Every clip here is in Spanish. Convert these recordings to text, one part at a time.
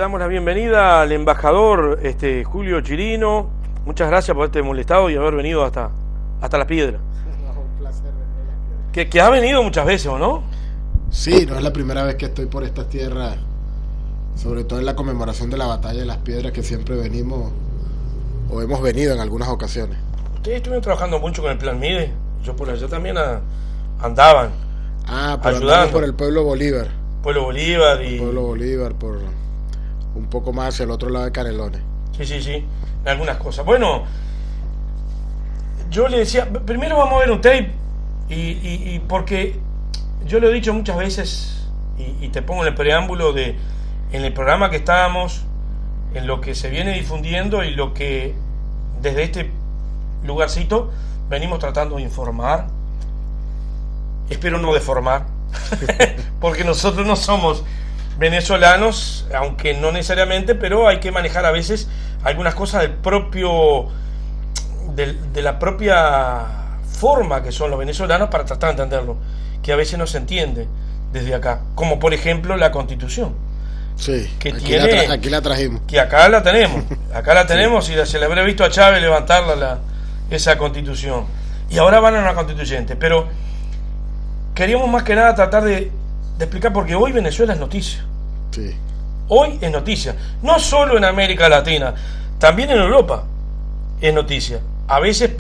damos la bienvenida al embajador Julio Chirino. Muchas gracias por haberte molestado y haber venido hasta La Piedra. Un placer venir a La Piedra. Que has venido muchas veces, ¿o no? Sí, no es la primera vez que estoy por estas tierras, sobre todo en la conmemoración de la Batalla de las Piedras, que siempre venimos o hemos venido en algunas ocasiones. Ustedes estuvieron trabajando mucho con el Plan Mide. Yo por allá también andaban. Pero andamos por el Pueblo Bolívar. Pueblo Bolívar y... Pueblo Bolívar, por un poco más hacia el otro lado de Canelones. Sí, algunas cosas. Bueno, yo le decía, primero vamos a ver un tape y porque yo lo he dicho muchas veces y te pongo en el preámbulo en el programa que estábamos, en lo que se viene difundiendo y lo que desde este lugarcito venimos tratando de informar, espero no deformar, porque nosotros no somos venezolanos, aunque no necesariamente, pero hay que manejar a veces algunas cosas de la propia forma que son los venezolanos para tratar de entenderlo, que a veces no se entiende desde acá, como por ejemplo la Constitución. Sí, que aquí la trajimos. Que acá la tenemos, sí. Y se le habrá visto a Chávez levantarla esa Constitución. Y ahora van a una constituyente, pero queríamos más que nada tratar de explicar, porque hoy Venezuela es noticia. Sí. Hoy es noticia. No solo en América Latina, también en Europa es noticia. A veces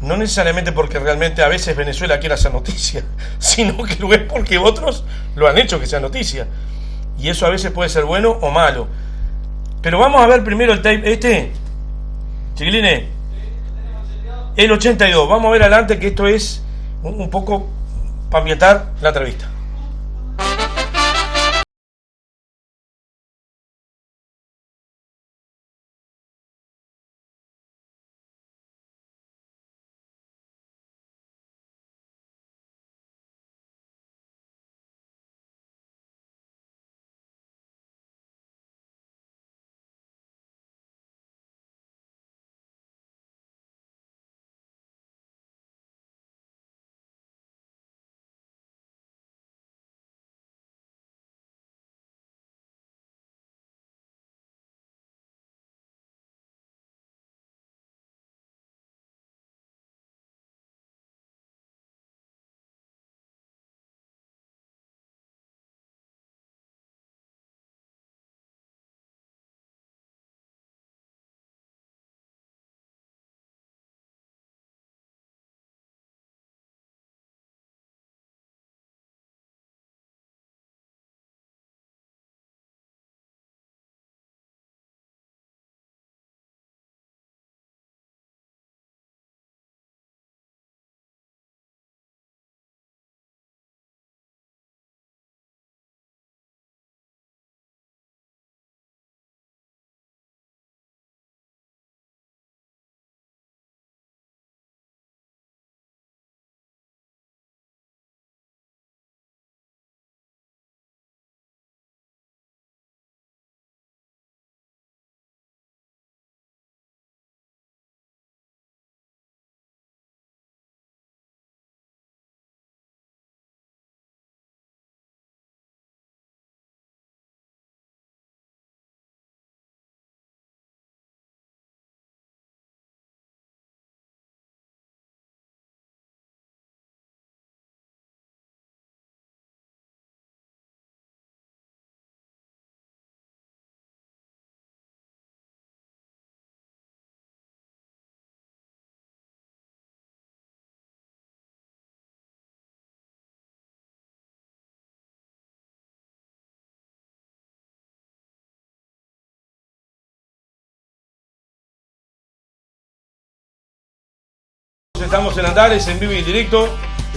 no necesariamente porque realmente a veces Venezuela quiera hacer noticia, sino que lo es porque otros lo han hecho que sea noticia. Y eso a veces puede ser bueno o malo. Pero vamos a ver primero el tape. Chiquilines, el 82. Vamos a ver adelante, que esto es un poco para ambientar la entrevista. Estamos en Andares, en vivo y en directo.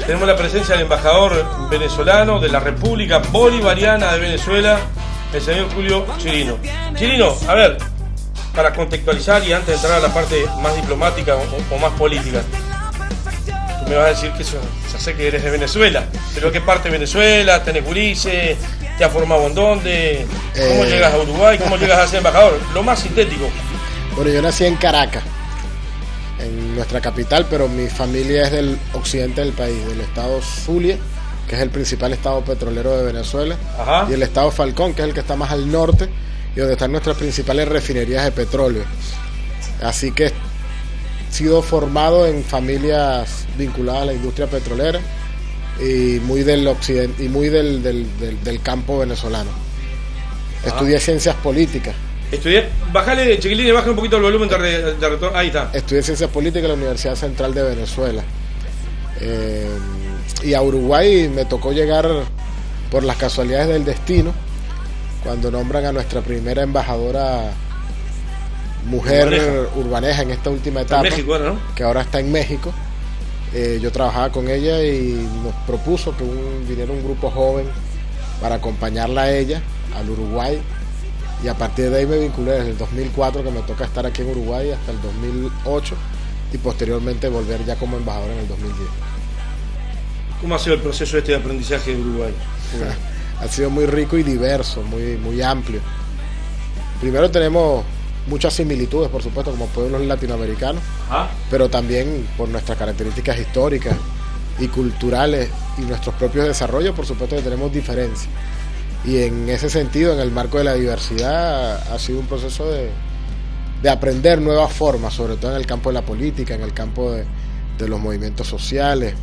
Tenemos la presencia del embajador venezolano de la República Bolivariana de Venezuela, el señor Julio Chirino. Chirino, a ver, para contextualizar y antes de entrar a la parte más diplomática o más política, tú me vas a decir que eso, ya sé que eres de Venezuela, pero ¿qué parte de Venezuela? ¿Tenés gurises? ¿Te has formado en dónde? ¿Cómo llegas a Uruguay? ¿Cómo llegas a ser embajador? Lo más sintético. Bueno, yo nací en Caracas, en nuestra capital, pero mi familia es del occidente del país, del estado Zulia, que es el principal estado petrolero de Venezuela, Ajá. y el estado Falcón, que es el que está más al norte y donde están nuestras principales refinerías de petróleo. Así que he sido formado en familias vinculadas a la industria petrolera y muy del occidente y muy del campo venezolano. Ajá. Estudié ciencias políticas. Bájale, chiquilín, baja un poquito el volumen de retorno. Ahí está. Estudié ciencias políticas en la Universidad Central de Venezuela. Y a Uruguay me tocó llegar por las casualidades del destino cuando nombran a nuestra primera embajadora mujer urbaneja en esta última etapa, México, ¿no? que ahora está en México. Yo trabajaba con ella y nos propuso que viniera un grupo joven para acompañarla a ella al Uruguay, y a partir de ahí me vinculé desde el 2004, que me toca estar aquí en Uruguay, hasta el 2008, y posteriormente volver ya como embajador en el 2010. ¿Cómo ha sido el proceso de aprendizaje de Uruguay? Ha sido muy rico y diverso, muy amplio. Primero tenemos muchas similitudes, por supuesto, como pueblos latinoamericanos, Ajá. pero también por nuestras características históricas y culturales y nuestros propios desarrollos, por supuesto que tenemos diferencias. Y en ese sentido, en el marco de la diversidad, ha sido un proceso de aprender nuevas formas, sobre todo en el campo de la política, en el campo de los movimientos sociales.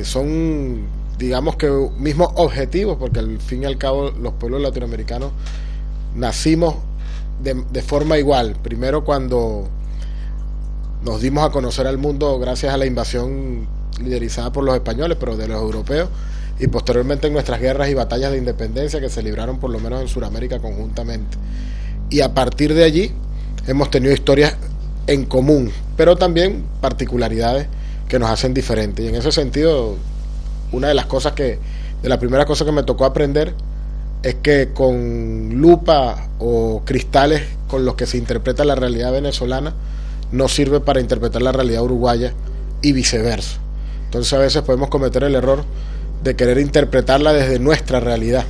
Son, digamos que, mismos objetivos, porque al fin y al cabo los pueblos latinoamericanos nacimos de forma igual. Primero, cuando nos dimos a conocer al mundo gracias a la invasión liderizada por los españoles, pero de los europeos, y posteriormente en nuestras guerras y batallas de independencia que se libraron por lo menos en Sudamérica conjuntamente. Y a partir de allí hemos tenido historias en común, pero también particularidades que nos hacen diferentes. Y en ese sentido, una de las primeras cosas que me tocó aprender es que con lupa o cristales con los que se interpreta la realidad venezolana no sirve para interpretar la realidad uruguaya, y viceversa. Entonces a veces podemos cometer el error de querer interpretarla desde nuestra realidad,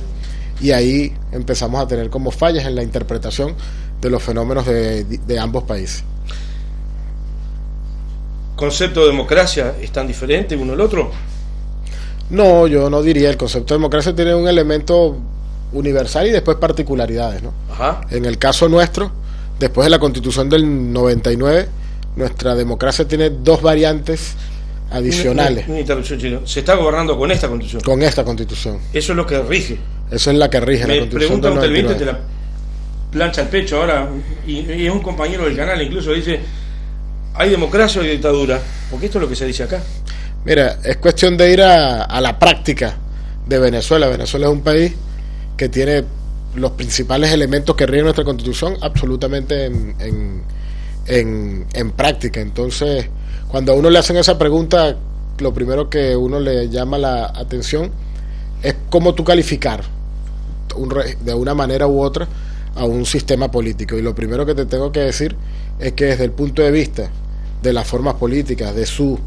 y ahí empezamos a tener como fallas en la interpretación de los fenómenos de ambos países. ¿Concepto de democracia es tan diferente uno al otro? No, yo no diría. El concepto de democracia tiene un elemento universal y después particularidades, ¿no? Ajá. En el caso nuestro, después de la Constitución del 99, nuestra democracia tiene dos variantes adicionales. Una interrupción, Chino. Se está gobernando con esta Constitución. Con esta Constitución. Eso es lo que rige. Eso es la que rige la Constitución pregunta del un televidente, 99. te la plancha al pecho ahora, y es un compañero del canal, incluso dice: ¿hay democracia o hay dictadura? Porque esto es lo que se dice acá. Mira, es cuestión de ir a la práctica de Venezuela. Venezuela es un país que tiene los principales elementos que rigen nuestra Constitución absolutamente en práctica. Entonces, cuando a uno le hacen esa pregunta, lo primero que uno le llama la atención es cómo tú calificar de una manera u otra a un sistema político. Y lo primero que te tengo que decir es que desde el punto de vista de las formas políticas, de su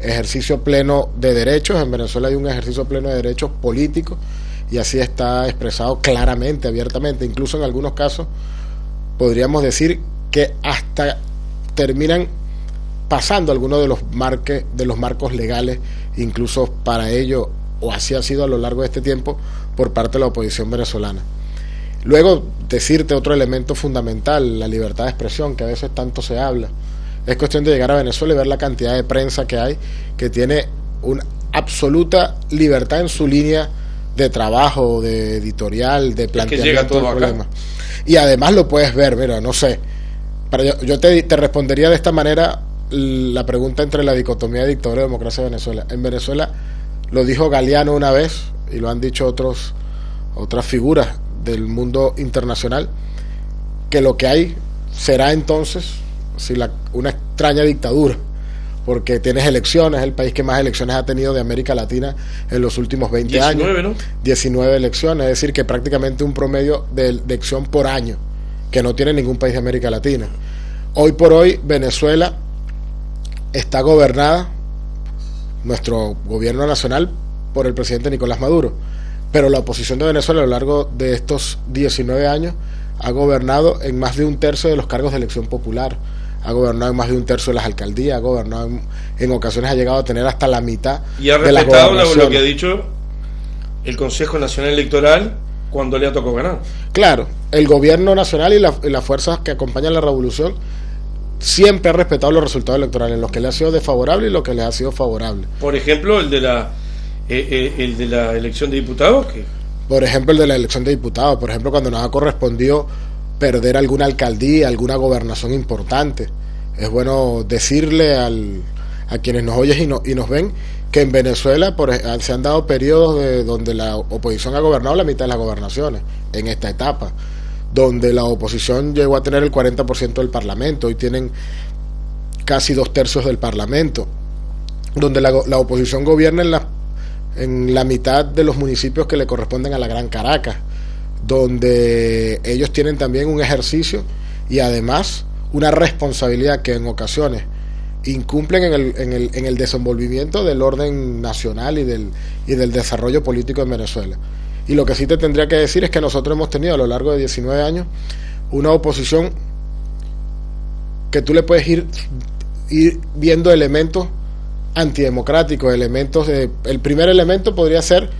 ejercicio pleno de derechos, en Venezuela hay un ejercicio pleno de derechos políticos, y así está expresado claramente, abiertamente. Incluso en algunos casos podríamos decir que hasta terminan pasando algunos de los marcos legales, incluso para ello, o así ha sido a lo largo de este tiempo, por parte de la oposición venezolana. Luego, decirte otro elemento fundamental, la libertad de expresión, que a veces tanto se habla. Es cuestión de llegar a Venezuela y ver la cantidad de prensa que hay, que tiene una absoluta libertad en su línea de trabajo, de editorial, de planteamiento del problema. Y además lo puedes ver, mira, no sé, yo te respondería de esta manera la pregunta entre la dicotomía de dictadura y democracia de Venezuela. En Venezuela, lo dijo Galeano una vez, y lo han dicho otras figuras del mundo internacional, que lo que hay será entonces una extraña dictadura, porque tienes elecciones, es el país que más elecciones ha tenido de América Latina en los últimos 20 19, años. ¿no? 19 elecciones, es decir, que prácticamente un promedio de elección por año, que no tiene ningún país de América Latina. Hoy por hoy, Venezuela está gobernada, nuestro gobierno nacional, por el presidente Nicolás Maduro, pero la oposición de Venezuela a lo largo de estos 19 años ha gobernado en más de un tercio de los cargos de elección popular, ha gobernado en más de un tercio de las alcaldías, ha gobernado en ocasiones, ha llegado a tener hasta la mitad y ha de las respetado gobernaciones. lo que ha dicho el Consejo Nacional Electoral cuando le ha tocado ganar. Claro, el gobierno nacional y las fuerzas que acompañan la revolución siempre ha respetado los resultados electorales, los que le ha sido desfavorable y los que le ha sido favorable. Por ejemplo, el de la elección de diputados, por ejemplo, el de la elección de diputados, por ejemplo, cuando nos ha correspondido perder alguna alcaldía, alguna gobernación importante. Es bueno decirle a quienes nos oyen y nos ven que en Venezuela se han dado periodos donde la oposición ha gobernado la mitad de las gobernaciones en esta etapa, donde la oposición llegó a tener el 40% del parlamento, hoy tienen casi 2/3 del parlamento, donde la oposición gobierna en la mitad de los municipios que le corresponden a la Gran Caracas, donde ellos tienen también un ejercicio y además una responsabilidad que en ocasiones incumplen en el desenvolvimiento del orden nacional y del desarrollo político en Venezuela. Y lo que sí te tendría que decir es que nosotros hemos tenido a lo largo de 19 años una oposición que tú le puedes ir viendo elementos antidemocráticos, el primer elemento podría ser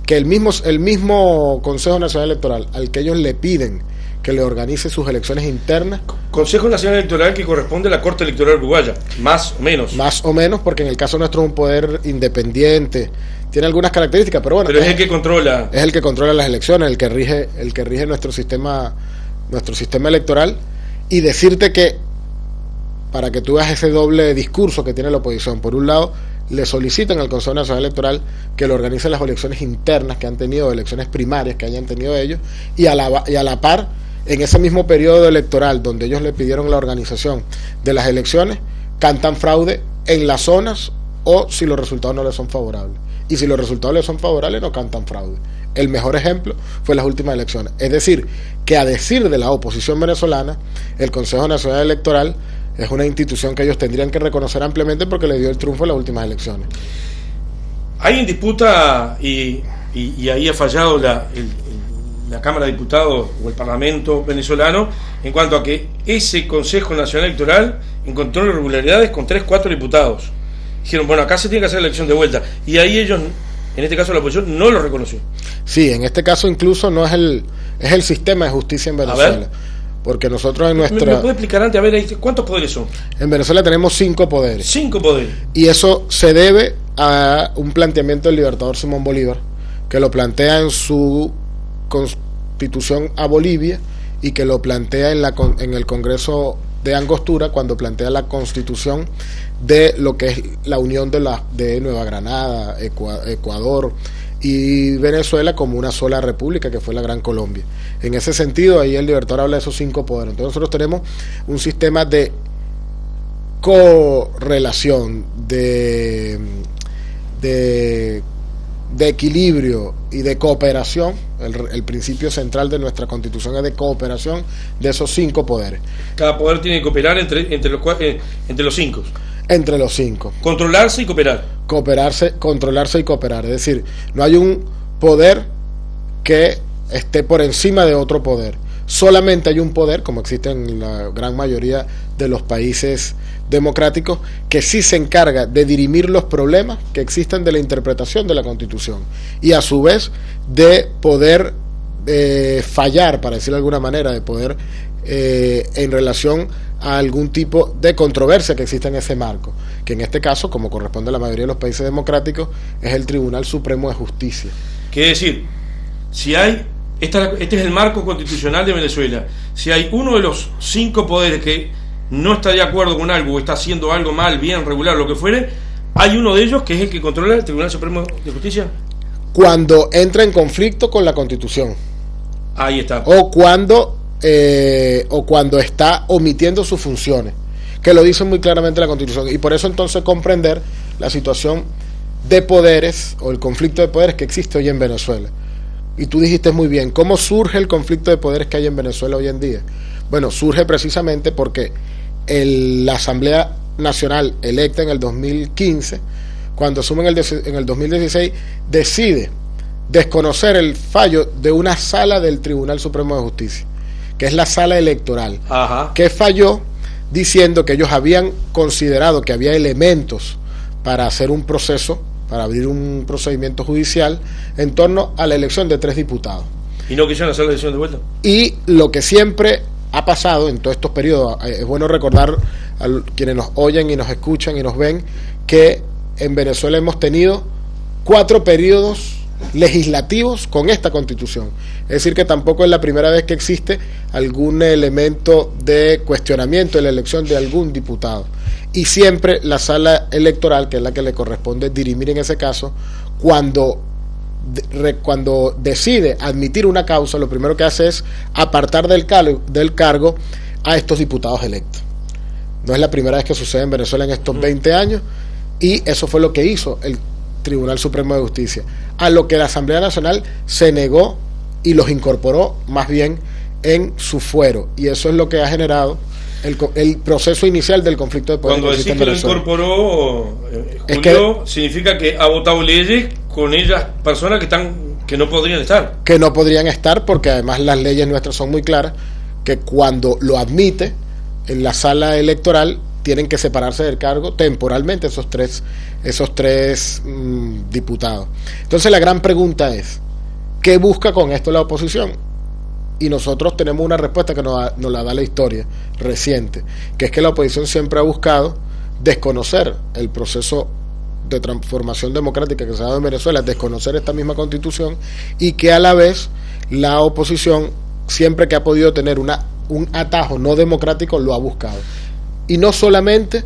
que el mismo Consejo Nacional Electoral, al que ellos le piden que le organice sus elecciones internas. Consejo Nacional Electoral que corresponde a la Corte Electoral Uruguaya, más o menos. Más o menos, porque en el caso nuestro es un poder independiente, tiene algunas características, pero bueno. Pero es el que controla. Es el que controla las elecciones, el que rige nuestro sistema electoral, y decirte que, para que tú veas ese doble discurso que tiene la oposición, por un lado, le solicitan al Consejo Nacional Electoral que le organice las elecciones internas que han tenido, elecciones primarias que hayan tenido ellos, y a la par, en ese mismo periodo electoral donde ellos le pidieron la organización de las elecciones, cantan fraude en las zonas o si los resultados no les son favorables. Y si los resultados les son favorables, no cantan fraude. El mejor ejemplo fue las últimas elecciones. Es decir, que a decir de la oposición venezolana, el Consejo Nacional Electoral es una institución que ellos tendrían que reconocer ampliamente porque le dio el triunfo en las últimas elecciones. Hay en disputa, y ahí ha fallado la Cámara de Diputados o el Parlamento venezolano en cuanto a que ese Consejo Nacional Electoral encontró irregularidades con 3-4 diputados. Dijeron, bueno, acá se tiene que hacer la elección de vuelta. Y ahí ellos, en este caso la oposición, no lo reconoció. Sí, en este caso incluso no es el sistema de justicia en Venezuela. Porque nosotros en nuestra... ¿Me puede explicar antes? A ver, cuántos poderes son? En Venezuela tenemos 5 poderes. 5 poderes. Y eso se debe a un planteamiento del libertador Simón Bolívar, que lo plantea en su constitución a Bolivia y que lo plantea en el Congreso de Angostura cuando plantea la constitución de lo que es la unión de Nueva Granada, Ecuador y Venezuela como una sola república que fue la Gran Colombia. En ese sentido, ahí el libertador habla de esos 5 poderes. Entonces nosotros tenemos un sistema de correlación, de equilibrio y de cooperación. El principio central de nuestra constitución es de cooperación de esos 5 poderes. Cada poder tiene que cooperar entre los 5. Entre los 5. Controlarse y cooperar. Controlarse y cooperar. Es decir, no hay un poder que esté por encima de otro poder. Solamente hay un poder, como existe en la gran mayoría de los países democráticos, que sí se encarga de dirimir los problemas que existen de la interpretación de la Constitución y a su vez de poder fallar, para decirlo de alguna manera, de poder en relación a algún tipo de controversia que exista en ese marco, que en este caso, como corresponde a la mayoría de los países democráticos, es el Tribunal Supremo de Justicia. Quiere decir, si hay... Este es el marco constitucional de Venezuela. Si hay uno de los 5 poderes que no está de acuerdo con algo o está haciendo algo mal, bien, regular, lo que fuere, hay uno de ellos que es el que controla el Tribunal Supremo de Justicia. Cuando entra en conflicto con la Constitución. Ahí está. O cuando está omitiendo sus funciones, que lo dice muy claramente la Constitución. Y por eso entonces comprender la situación de poderes o el conflicto de poderes que existe hoy en Venezuela. Y tú dijiste muy bien, ¿cómo surge el conflicto de poderes que hay en Venezuela hoy en día? Bueno, surge precisamente porque la Asamblea Nacional electa en el 2015, cuando asume en el 2016, decide desconocer el fallo de una sala del Tribunal Supremo de Justicia, que es la sala electoral, Ajá. que falló diciendo que ellos habían considerado que había elementos para hacer un proceso, para abrir un procedimiento judicial en torno a la elección de 3 diputados. ¿Y no quisieron hacer la elección de vuelta? Y lo que siempre ha pasado en todos estos periodos, es bueno recordar a quienes nos oyen y nos escuchan y nos ven, que en Venezuela hemos tenido 4 periodos legislativos con esta Constitución. Es decir, que tampoco es la primera vez que existe algún elemento de cuestionamiento de la elección de algún diputado. Y siempre la sala electoral, que es la que le corresponde dirimir en ese caso, cuando decide admitir una causa, lo primero que hace es apartar del cargo a estos diputados electos. No es la primera vez que sucede en Venezuela en estos 20 años, y eso fue lo que hizo el Tribunal Supremo de Justicia, a lo que la Asamblea Nacional se negó y los incorporó más bien en su fuero, y eso es lo que ha generado el proceso inicial del conflicto de poder. Cuando decís que lo incorporó, Julio, significa que ha votado leyes con ellas personas que no podrían estar. Que no podrían estar, porque además las leyes nuestras son muy claras, que cuando lo admite en la sala electoral tienen que separarse del cargo temporalmente esos tres diputados. Entonces la gran pregunta es, ¿qué busca con esto la oposición? Y nosotros tenemos una respuesta que nos la da la historia reciente, que es que la oposición siempre ha buscado desconocer el proceso de transformación democrática que se ha dado en Venezuela, desconocer esta misma Constitución, y que a la vez la oposición, siempre que ha podido tener un atajo no democrático, lo ha buscado. Y no solamente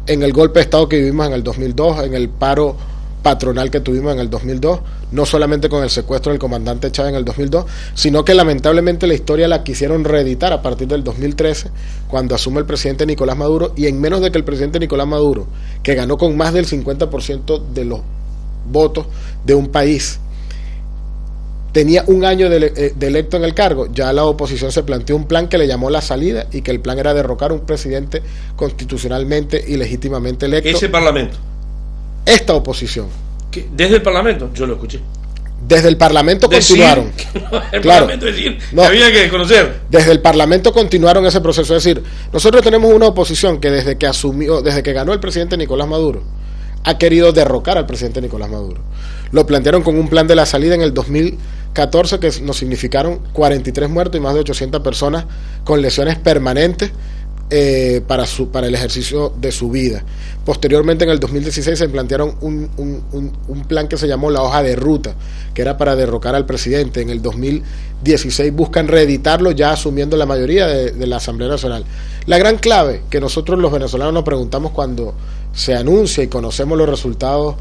en el golpe de Estado que vivimos en el 2002, en el paro patronal que tuvimos en el 2002, no solamente con el secuestro del comandante Chávez en el 2002, sino que lamentablemente la historia la quisieron reeditar a partir del 2013, cuando asume el presidente Nicolás Maduro, y en menos de que el presidente Nicolás Maduro, que ganó con más del 50% de los votos de un país, tenía un año de electo en el cargo, ya la oposición se planteó un plan que le llamó la salida, y que el plan era derrocar a un presidente constitucionalmente y legítimamente electo. Ese parlamento. Esta oposición. ¿Desde el Parlamento? Yo lo escuché. Desde el Parlamento continuaron. El Parlamento decir, que había que desconocer. Desde el Parlamento continuaron ese proceso. Es decir, nosotros tenemos una oposición que desde que ganó el presidente Nicolás Maduro, ha querido derrocar al presidente Nicolás Maduro. Lo plantearon con un plan de la salida en el 2014 que nos significaron 43 muertos y más de 800 personas con lesiones permanentes para el ejercicio de su vida. Posteriormente, en el 2016 se plantearon un plan que se llamó la hoja de ruta, que era para derrocar al presidente. En el 2016 buscan reeditarlo, ya asumiendo la mayoría de la Asamblea Nacional. La gran clave que nosotros los venezolanos nos preguntamos cuando se anuncia y conocemos los resultados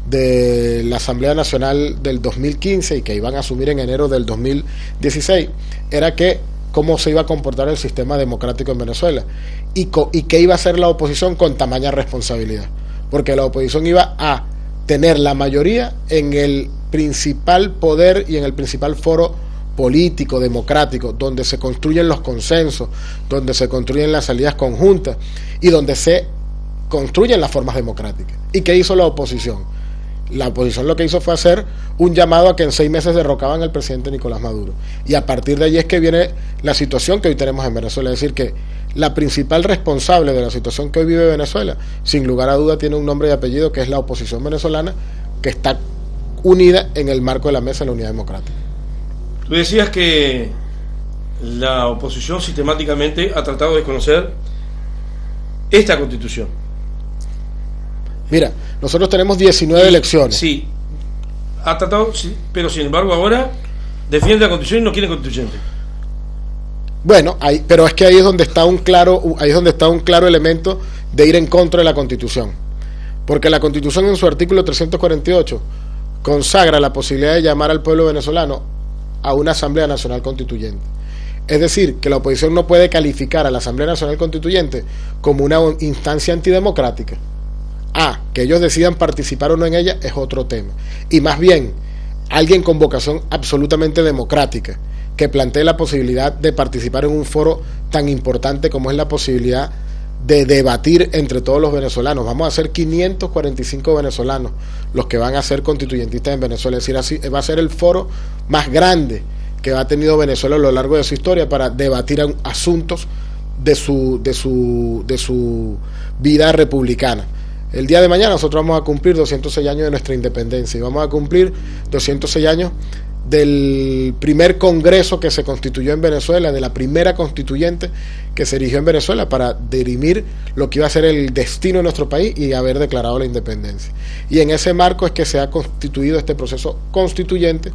de la Asamblea Nacional del 2015 y que iban a asumir en enero del 2016, era que cómo se iba a comportar el sistema democrático en Venezuela y qué iba a hacer la oposición con tamaña responsabilidad, porque la oposición iba a tener la mayoría en el principal poder y en el principal foro político, democrático, donde se construyen los consensos, donde se construyen las salidas conjuntas y donde se construyen las formas democráticas. ¿Y qué hizo la oposición? La oposición lo que hizo fue hacer un llamado a que en 6 meses derrocaban al presidente Nicolás Maduro. Y a partir de allí es que viene la situación que hoy tenemos en Venezuela. Es decir, que la principal responsable de la situación que hoy vive Venezuela, sin lugar a duda, tiene un nombre y apellido, que es la oposición venezolana, que está unida en el marco de la Mesa de la Unidad Democrática. Tú decías que la oposición sistemáticamente ha tratado de desconocer esta Constitución. Mira, nosotros tenemos 19 elecciones. Sí, ha tratado, sí, pero sin embargo ahora defiende la Constitución y no quiere constituyente. Bueno, pero es que ahí es donde está un claro elemento de ir en contra de la Constitución. Porque la Constitución, en su artículo 348, consagra la posibilidad de llamar al pueblo venezolano a una Asamblea Nacional Constituyente. Es decir, que la oposición no puede calificar a la Asamblea Nacional Constituyente como una instancia antidemocrática. Que ellos decidan participar o no en ella es otro tema. Y más bien, alguien con vocación absolutamente democrática, que plantee la posibilidad de participar en un foro tan importante como es la posibilidad de debatir entre todos los venezolanos. Vamos a ser 545 venezolanos los que van a ser constituyentistas en Venezuela. Es decir, así va a ser el foro más grande que ha tenido Venezuela a lo largo de su historia para debatir asuntos de su vida republicana. El día de mañana nosotros vamos a cumplir 206 años de nuestra independencia y vamos a cumplir 206 años del primer congreso que se constituyó en Venezuela, de la primera constituyente que se erigió en Venezuela para dirimir lo que iba a ser el destino de nuestro país y haber declarado la independencia. Y en ese marco es que se ha constituido este proceso constituyente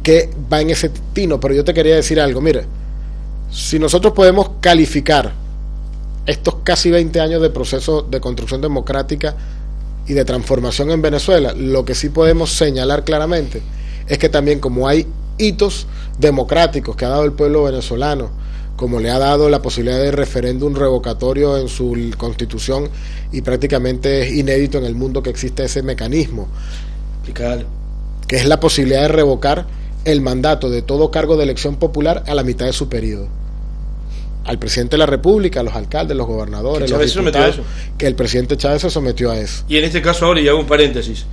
que va en ese destino. Pero yo te quería decir algo, mira, si nosotros podemos calificar estos casi 20 años de proceso de construcción democrática y de transformación en Venezuela, lo que sí podemos señalar claramente es que también, como hay hitos democráticos que ha dado el pueblo venezolano, como le ha dado la posibilidad de referéndum revocatorio en su constitución, y prácticamente es inédito en el mundo que existe ese mecanismo, que es la posibilidad de revocar el mandato de todo cargo de elección popular a la mitad de su periodo. Al presidente de la República, a los alcaldes, los gobernadores, los diputados, que el presidente Chávez se sometió a eso. Y en este caso ahora, y hago un paréntesis,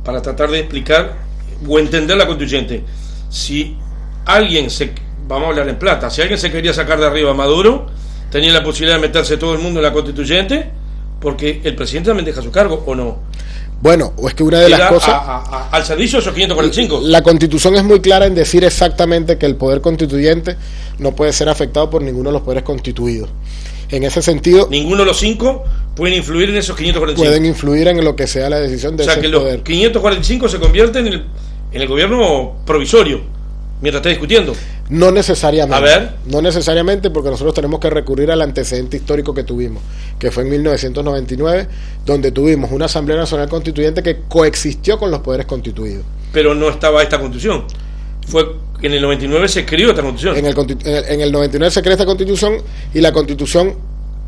para tratar de explicar o entender la constituyente, si alguien vamos a hablar en plata, si alguien se quería sacar de arriba a Maduro, tenía la posibilidad de meterse todo el mundo en la constituyente, porque el presidente también deja su cargo, ¿o no? Bueno, o es que una de las cosas... al servicio de esos 545. La Constitución es muy clara en decir exactamente que el poder constituyente no puede ser afectado por ninguno de los poderes constituidos. En ese sentido... Ninguno de los 5 pueden influir en esos 545. Pueden influir en lo que sea la decisión de ese poder. O sea, que los 545 se convierten en el gobierno provisorio, mientras esté discutiendo. No necesariamente. A ver. No necesariamente, porque nosotros tenemos que recurrir al antecedente histórico que tuvimos, que fue en 1999, donde tuvimos una Asamblea Nacional Constituyente que coexistió con los poderes constituidos. Pero no estaba esta Constitución. Fue en el 99 se creó esta Constitución. En el 99 se crea esta Constitución, y la Constitución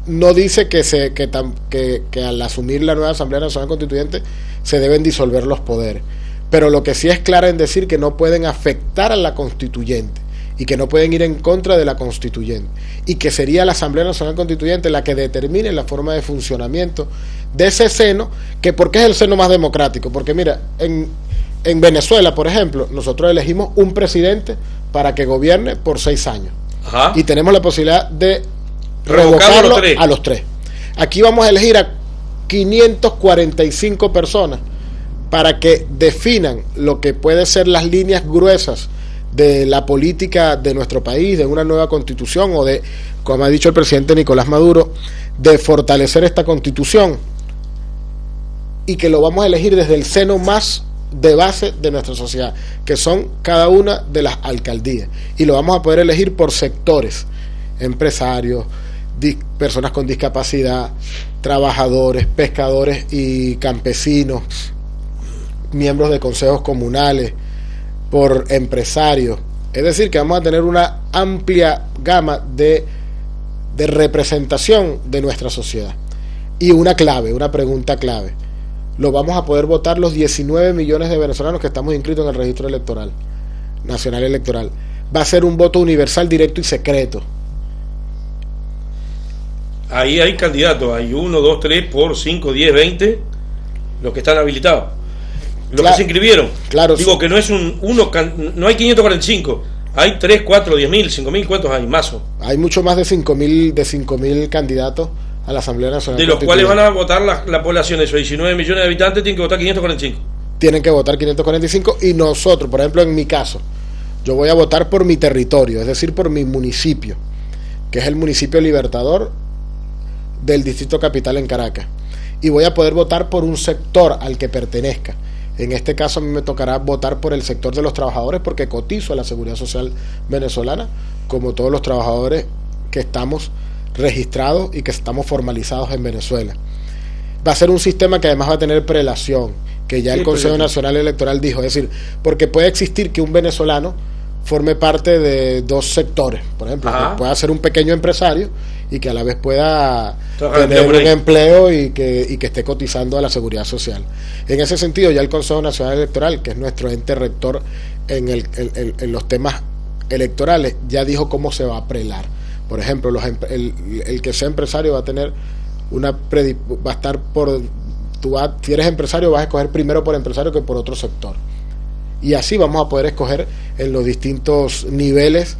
no dice que al asumir la nueva Asamblea Nacional Constituyente se deben disolver los poderes. Pero lo que sí es clara en decir que no pueden afectar a la constituyente y que no pueden ir en contra de la constituyente, y que sería la Asamblea Nacional Constituyente la que determine la forma de funcionamiento de ese seno, que porque es el seno más democrático. Porque mira, en Venezuela, por ejemplo, nosotros elegimos un presidente para que gobierne por 6 años. Ajá. Y tenemos la posibilidad de revocarlo a los 3. Aquí vamos a elegir a 545 personas para que definan lo que puede ser las líneas gruesas de la política de nuestro país, de una nueva constitución, o de, como ha dicho el presidente Nicolás Maduro, de fortalecer esta constitución, y que lo vamos a elegir desde el seno más de base de nuestra sociedad, que son cada una de las alcaldías, y lo vamos a poder elegir por sectores: empresarios, personas con discapacidad, trabajadores, pescadores y campesinos, miembros de consejos comunales, por empresarios. Es decir, que vamos a tener una amplia gama de representación de nuestra sociedad. Y una pregunta clave: lo vamos a poder votar los 19 millones de venezolanos que estamos inscritos en el registro electoral nacional electoral. Va a ser un voto universal, directo y secreto. Ahí hay candidatos, hay 1, 2, 3, por 5, 10, 20 los que están habilitados. Los que se inscribieron. Claro, digo, sí, que no es no hay 545, hay 3, 4, 10.000, 5.000, ¿cuántos hay? Mazo. Hay mucho más de 5.000 candidatos a la Asamblea Nacional. De los cuales van a votar la población de esos 19 millones de habitantes, tienen que votar 545. Tienen que votar 545, y nosotros, por ejemplo, en mi caso, yo voy a votar por mi territorio, es decir, por mi municipio, que es el municipio Libertador del Distrito Capital en Caracas, y voy a poder votar por un sector al que pertenezca. En este caso a mí me tocará votar por el sector de los trabajadores, porque cotizo a la Seguridad Social venezolana, como todos los trabajadores que estamos registrados y que estamos formalizados en Venezuela. Va a ser un sistema que además va a tener prelación, que ya el Consejo Nacional Electoral dijo, es decir, porque puede existir que un venezolano forme parte de 2 sectores, por ejemplo, que pueda ser un pequeño empresario y que a la vez pueda tener un empleo y que esté cotizando a la Seguridad Social. En ese sentido, ya el Consejo Nacional Electoral, que es nuestro ente rector en los temas electorales, ya dijo cómo se va a prelar. Por ejemplo, el que sea empresario va a tener va a estar si eres empresario vas a escoger primero por empresario que por otro sector. Y así vamos a poder escoger en los distintos niveles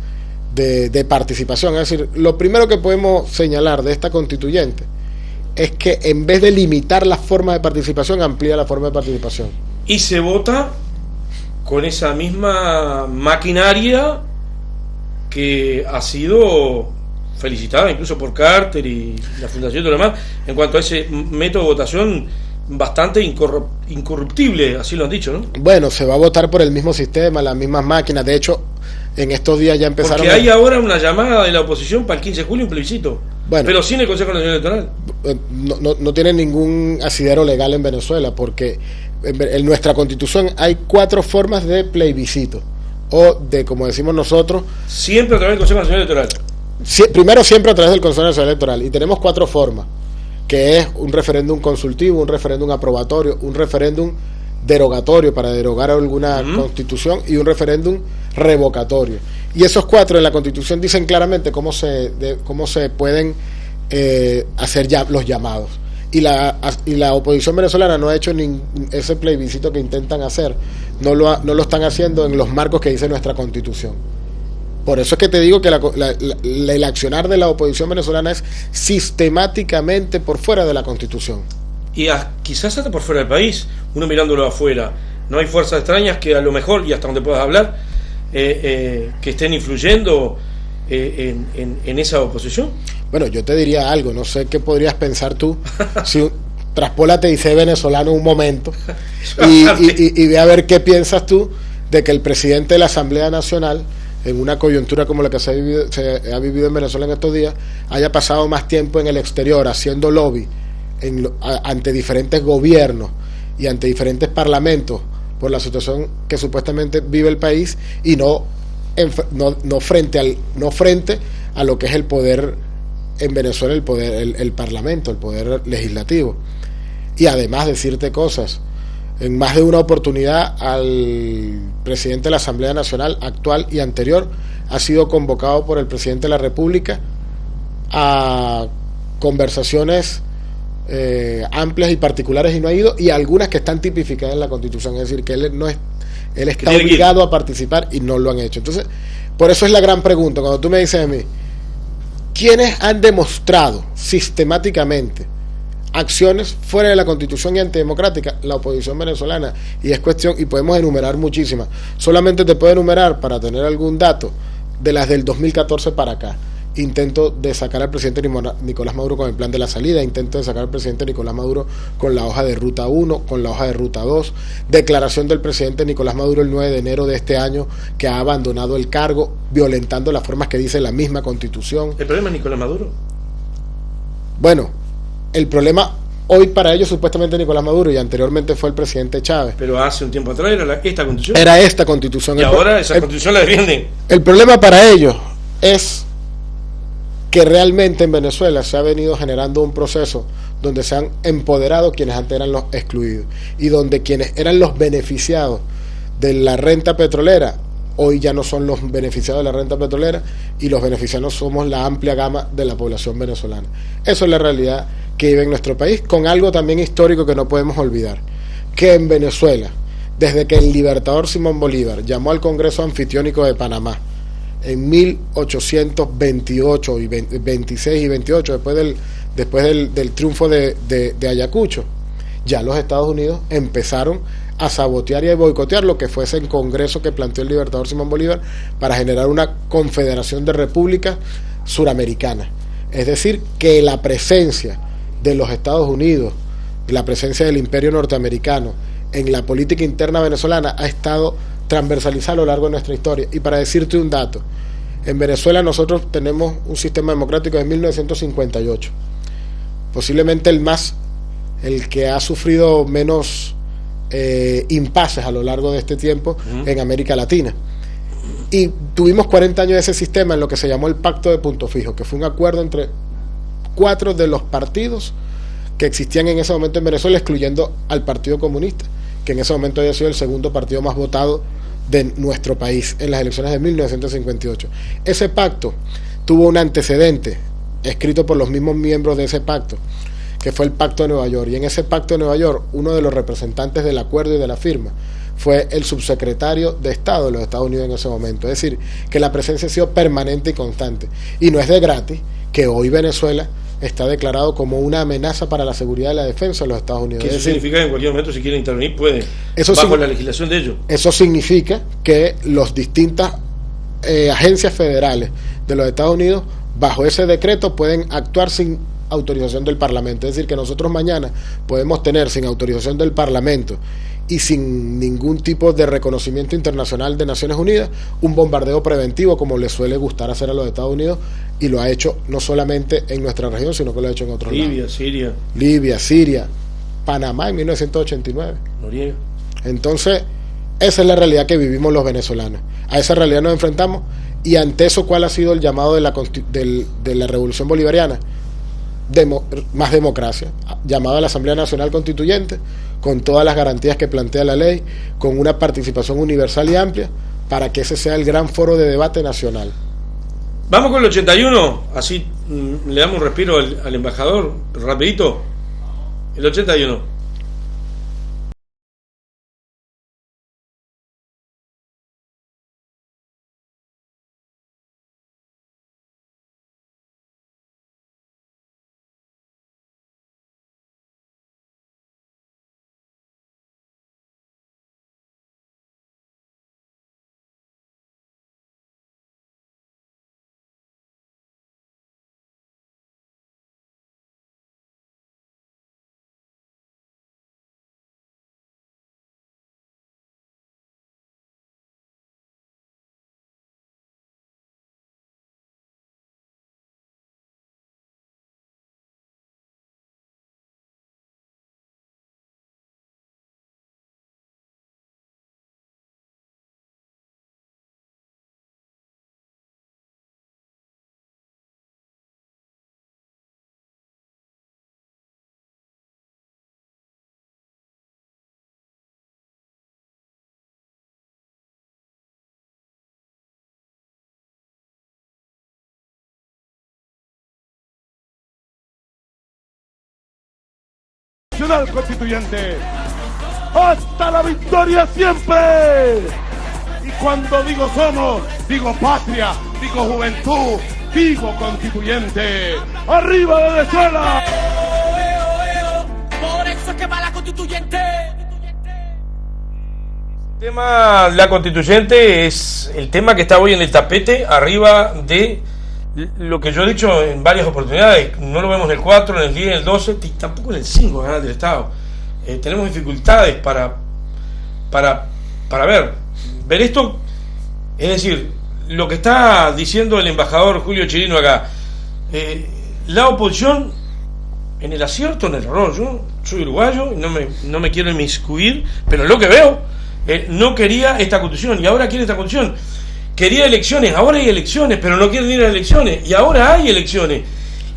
de participación. Es decir, lo primero que podemos señalar de esta constituyente es que en vez de limitar la forma de participación, amplía la forma de participación. Y se vota con esa misma maquinaria que ha sido felicitada incluso por Carter y la Fundación y todo lo demás, en cuanto a ese método de votación bastante incorruptible, así lo han dicho, ¿no? Bueno, se va a votar por el mismo sistema, las mismas máquinas. De hecho, en estos días ya empezaron... Porque hay ahora una llamada de la oposición para el 15 de julio, un plebiscito. Bueno, pero sin el Consejo Nacional Electoral. No tiene ningún asidero legal en Venezuela, porque en nuestra Constitución hay 4 formas de plebiscito, o de, como decimos nosotros... Siempre a través del Consejo Nacional Electoral. Primero siempre a través del Consejo Nacional Electoral, y tenemos 4 formas, que es un referéndum consultivo, un referéndum aprobatorio, un referéndum derogatorio para derogar alguna constitución y un referéndum revocatorio. Y esos 4 en la Constitución dicen claramente cómo se pueden hacer los llamados. Y la oposición venezolana no ha hecho ese plebiscito que intentan hacer, no lo están haciendo en los marcos que dice nuestra Constitución. Por eso es que te digo que el accionar de la oposición venezolana es sistemáticamente por fuera de la Constitución. Y quizás hasta por fuera del país, uno mirándolo afuera. No hay fuerzas extrañas que a lo mejor, y hasta donde puedas hablar, que estén influyendo en esa oposición. Bueno, yo te diría algo, no sé qué podrías pensar tú, si traspólate y sé venezolano un momento, y ve a ver qué piensas tú de que el presidente de la Asamblea Nacional, en una coyuntura como la que se ha vivido en Venezuela en estos días, haya pasado más tiempo en el exterior haciendo lobby ante diferentes gobiernos y ante diferentes parlamentos por la situación que supuestamente vive el país, y no frente a lo que es el poder en Venezuela, el parlamento, el poder legislativo. Y además decirte cosas, en más de una oportunidad al presidente de la Asamblea Nacional actual y anterior ha sido convocado por el presidente de la República a conversaciones amplias y particulares, y no ha ido, y algunas que están tipificadas en la Constitución. Es decir, que él está obligado a participar y no lo han hecho. Entonces, por eso es la gran pregunta cuando tú me dices a mí, ¿quiénes han demostrado sistemáticamente acciones fuera de la Constitución y antidemocrática? La oposición venezolana. Y es cuestión, y podemos enumerar muchísimas. Solamente te puedo enumerar, para tener algún dato, de las del 2014 para acá. Intento de sacar al presidente Nicolás Maduro con el plan de la salida, intento de sacar al presidente Nicolás Maduro con la hoja de ruta 1, con la hoja de ruta 2, declaración del presidente Nicolás Maduro el 9 de enero de este año que ha abandonado el cargo, violentando las formas que dice la misma Constitución. ¿El problema es Nicolás Maduro? Bueno, el problema hoy para ellos supuestamente Nicolás Maduro, y anteriormente fue el presidente Chávez. Pero hace un tiempo atrás era esta Constitución. Era esta Constitución. Y ahora esa Constitución la defienden. El problema para ellos es que realmente en Venezuela se ha venido generando un proceso donde se han empoderado quienes antes eran los excluidos, y donde quienes eran los beneficiados de la renta petrolera hoy ya no son los beneficiados de la renta petrolera, y los beneficiados somos la amplia gama de la población venezolana. Eso es la realidad que vive en nuestro país, con algo también histórico que no podemos olvidar, que en Venezuela, desde que el libertador Simón Bolívar llamó al Congreso Anfitriónico de Panamá en 1828 y 26 y 28, después del triunfo de Ayacucho, ya los Estados Unidos empezaron a sabotear y a boicotear lo que fuese el Congreso que planteó el libertador Simón Bolívar para generar una confederación de repúblicas suramericanas. Es decir, que la presencia de los Estados Unidos, la presencia del imperio norteamericano en la política interna venezolana ha estado transversalizada a lo largo de nuestra historia. Y para decirte un dato, en Venezuela nosotros tenemos un sistema democrático de 1958, posiblemente el que ha sufrido menos impases a lo largo de este tiempo en América Latina. Y tuvimos 40 años de ese sistema en lo que se llamó el Pacto de Punto Fijo, que fue un acuerdo entre 4 de los partidos que existían en ese momento en Venezuela, excluyendo al Partido Comunista, que en ese momento había sido el segundo partido más votado de nuestro país en las elecciones de 1958. Ese pacto tuvo un antecedente escrito por los mismos miembros de ese pacto, que fue el Pacto de Nueva York, y en ese Pacto de Nueva York uno de los representantes del acuerdo y de la firma fue el subsecretario de Estado de los Estados Unidos en ese momento. Es decir, que la presencia ha sido permanente y constante. Y no es de gratis que hoy Venezuela está declarado como una amenaza para la seguridad y la defensa de los Estados Unidos. Que eso significa que en cualquier momento, si quiere intervenir, puede, eso bajo la legislación de ellos. Eso significa que las distintas agencias federales de los Estados Unidos, bajo ese decreto, pueden actuar sin autorización del Parlamento. Es decir, que nosotros mañana podemos tener, sin autorización del Parlamento y sin ningún tipo de reconocimiento internacional de Naciones Unidas, un bombardeo preventivo, como le suele gustar hacer a los Estados Unidos, y lo ha hecho no solamente en nuestra región, sino que lo ha hecho en otros lados. Libia, Siria, Panamá en 1989. Noriega. Entonces, esa es la realidad que vivimos los venezolanos. A esa realidad nos enfrentamos, y ante eso, ¿cuál ha sido el llamado de la Revolución Bolivariana? Más democracia, llamado a la Asamblea Nacional Constituyente, con todas las garantías que plantea la ley, con una participación universal y amplia, para que ese sea el gran foro de debate nacional. Vamos con el 81, así le damos un respiro al embajador, rapidito. El 81. Constituyente, hasta la victoria siempre. Y cuando digo somos, digo patria, digo juventud, digo constituyente. ¡Arriba Venezuela! Por eso es que va la constituyente. El tema, la constituyente, es el tema que está hoy en el tapete, arriba de lo que yo he dicho en varias oportunidades. No lo vemos en el 4, en el 10, en el 12, tampoco en el 5 del Estado. Tenemos dificultades para ver esto. Es decir, lo que está diciendo el embajador Julio Chirino acá, la oposición en el acierto, en el error. Yo soy uruguayo y no me quiero inmiscuir, pero lo que veo, no quería esta constitución y ahora quiere esta constitución. Quería elecciones, ahora hay elecciones, pero no quieren ir a elecciones, y ahora hay elecciones,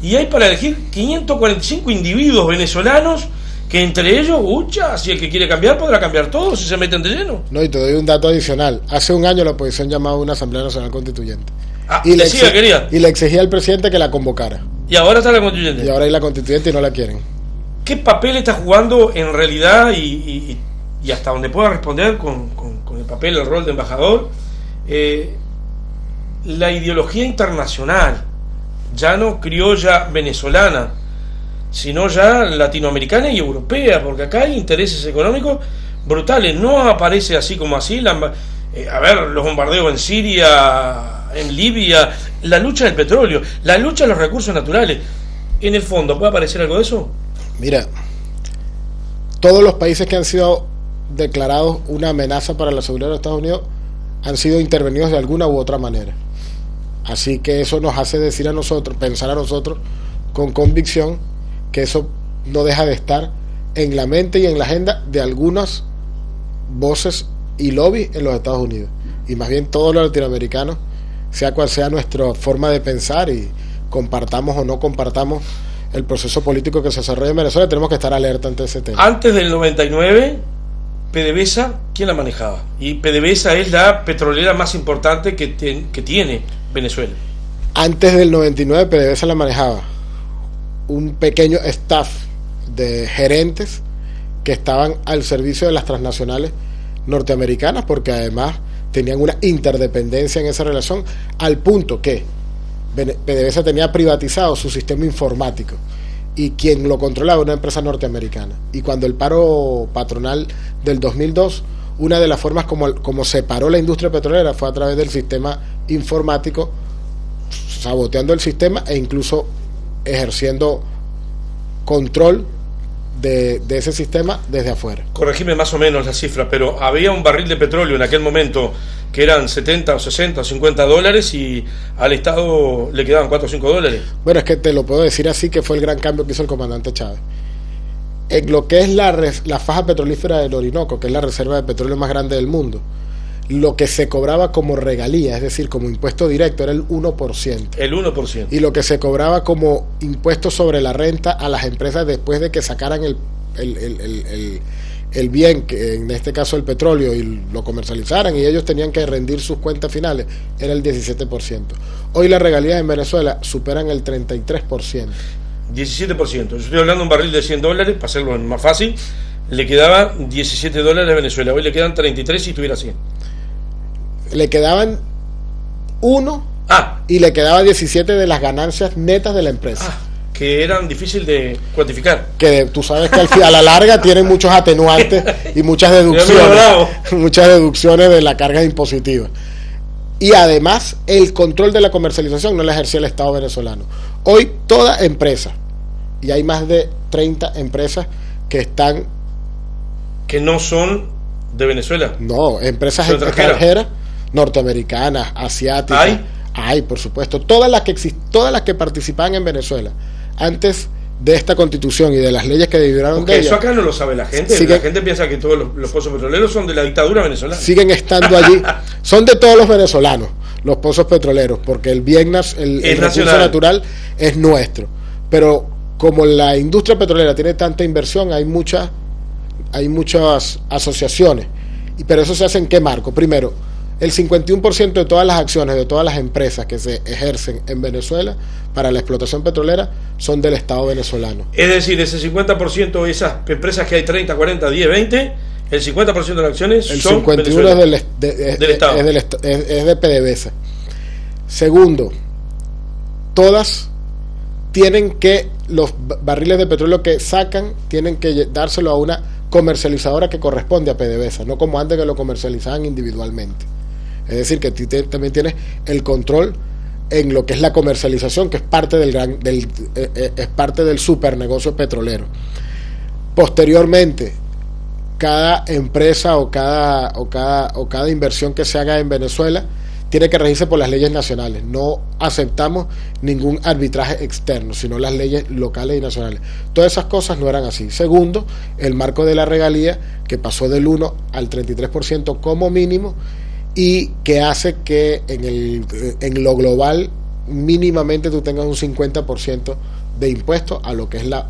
y hay para elegir 545 individuos venezolanos, que entre ellos, si el que quiere cambiar podrá cambiar todo, si se meten de lleno. No, y te doy un dato adicional. Hace un año la oposición llamaba a una Asamblea Nacional Constituyente. Y le exigía al presidente que la convocara. Y ahora está la constituyente. Y ahora hay la constituyente y no la quieren. ¿Qué papel está jugando en realidad, y hasta donde pueda responder con el papel, el rol de embajador, la ideología internacional, ya no criolla venezolana, sino ya latinoamericana y europea, porque acá hay intereses económicos brutales? No aparece así como así, los bombardeos en Siria, en Libia, la lucha del petróleo, la lucha de los recursos naturales. En el fondo, ¿puede aparecer algo de eso? Mira, todos los países que han sido declarados una amenaza para la seguridad de los Estados Unidos han sido intervenidos de alguna u otra manera. Así que eso nos hace decir a nosotros, pensar a nosotros con convicción, que eso no deja de estar en la mente y en la agenda de algunas voces y lobbies en los Estados Unidos. Y más bien todos los latinoamericanos, sea cual sea nuestra forma de pensar y compartamos o no compartamos el proceso político que se desarrolla en Venezuela, tenemos que estar alerta ante ese tema. Antes del 99, PDVSA, ¿quién la manejaba? Y PDVSA es la petrolera más importante que tiene Venezuela. Antes del 99, PDVSA la manejaba un pequeño staff de gerentes que estaban al servicio de las transnacionales norteamericanas, porque además tenían una interdependencia en esa relación, al punto que PDVSA tenía privatizado su sistema informático y quien lo controlaba era una empresa norteamericana. Y cuando el paro patronal del 2002, una de las formas como separó la industria petrolera fue a través del sistema informático, saboteando el sistema e incluso ejerciendo control de ese sistema desde afuera. Corregime más o menos la cifra, pero había un barril de petróleo en aquel momento que eran 70 o 60 o 50 dólares y al Estado le quedaban 4 o 5 dólares. Bueno, es que te lo puedo decir así, que fue el gran cambio que hizo el comandante Chávez. En lo que es la faja petrolífera del Orinoco, que es la reserva de petróleo más grande del mundo, lo que se cobraba como regalía, es decir, como impuesto directo, era el 1%. El 1%. Y lo que se cobraba como impuesto sobre la renta a las empresas después de que sacaran el bien, que en este caso el petróleo, y lo comercializaran, y ellos tenían que rendir sus cuentas finales, era el 17%. Hoy las regalías en Venezuela superan el 33%. 17%. Yo estoy hablando de un barril de 100 dólares, para hacerlo más fácil, le quedaba 17 dólares a Venezuela. Hoy le quedan 33 si tuviera 100. Le quedaban 1 y le quedaba 17 de las ganancias netas de la empresa. Que eran difíciles de cuantificar. Que tú sabes que a la larga tienen muchos atenuantes y muchas deducciones de la carga impositiva. Y además, el control de la comercialización no la ejercía el Estado venezolano. Hoy toda empresa, y hay más de 30 empresas que están... Que no son de Venezuela. No, empresas extranjeras, norteamericanas, asiáticas. Hay, por supuesto. Todas las que participaban en Venezuela antes de esta constitución y de las leyes que derivaron de ella. Eso acá no lo sabe la gente. La gente piensa que todos los pozos petroleros son de la dictadura venezolana. Siguen estando allí. Son de todos los venezolanos los pozos petroleros, porque el bien, el recurso natural es nuestro. Pero como la industria petrolera tiene tanta inversión, hay muchas asociaciones. Pero eso se hace ¿en qué marco? Primero, el 51% de todas las acciones de todas las empresas que se ejercen en Venezuela para la explotación petrolera son del Estado venezolano. Es decir, ese 50% de esas empresas que hay 30, 40, 10, 20, el 50% de las acciones son 51 del Estado. Es de PDVSA. Segundo, todas tienen que, los barriles de petróleo que sacan, tienen que dárselo a una comercializadora que corresponde a PDVSA, no como antes que lo comercializaban individualmente. Es decir, que también tienes el control en lo que es la comercialización, que es parte es parte del supernegocio petrolero. Posteriormente, cada empresa o cada inversión que se haga en Venezuela tiene que regirse por las leyes nacionales. No aceptamos ningún arbitraje externo, sino las leyes locales y nacionales. Todas esas cosas no eran así. Segundo, el marco de la regalía, que pasó del 1 al 33% como mínimo, y que hace que en lo global mínimamente tú tengas un 50% de impuesto a lo que es la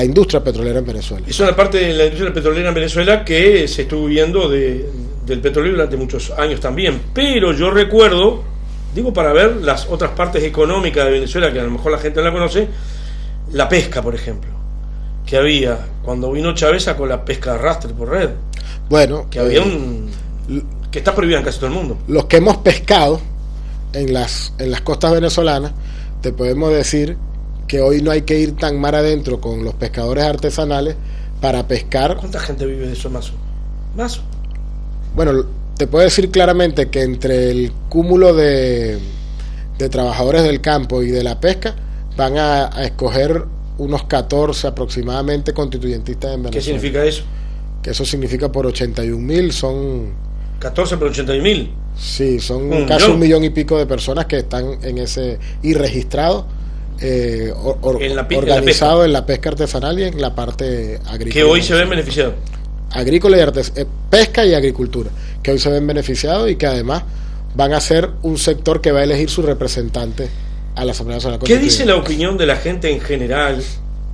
industria petrolera en Venezuela. Es una parte de la industria petrolera en Venezuela que se estuvo viviendo del petróleo durante muchos años también, pero yo recuerdo, digo, para ver las otras partes económicas de Venezuela que a lo mejor la gente no la conoce, la pesca, por ejemplo, que había cuando vino Chávez con la pesca de arrastre por red. Bueno, que había que está prohibida en casi todo el mundo. Los que hemos pescado en las costas venezolanas, te podemos decir que hoy no hay que ir tan mar adentro con los pescadores artesanales para pescar. ¿Cuánta gente vive de eso, Mazo? Bueno, te puedo decir claramente que entre el cúmulo de trabajadores del campo y de la pesca van a escoger unos 14 aproximadamente constituyentistas en Venezuela. ¿Qué significa eso? Que eso significa por 81.000 son... 14 por 81.000. Sí, son casi 1 millón y pico de personas que están en ese... y registrados, organizados en la pesca artesanal y en la parte agrícola. Que hoy se ven beneficiados. Agrícola y pesca y agricultura, que hoy se ven beneficiados y que además van a ser un sector que va a elegir su representante a la Asamblea Nacional Constituyente. ¿Qué dice la opinión de la gente en general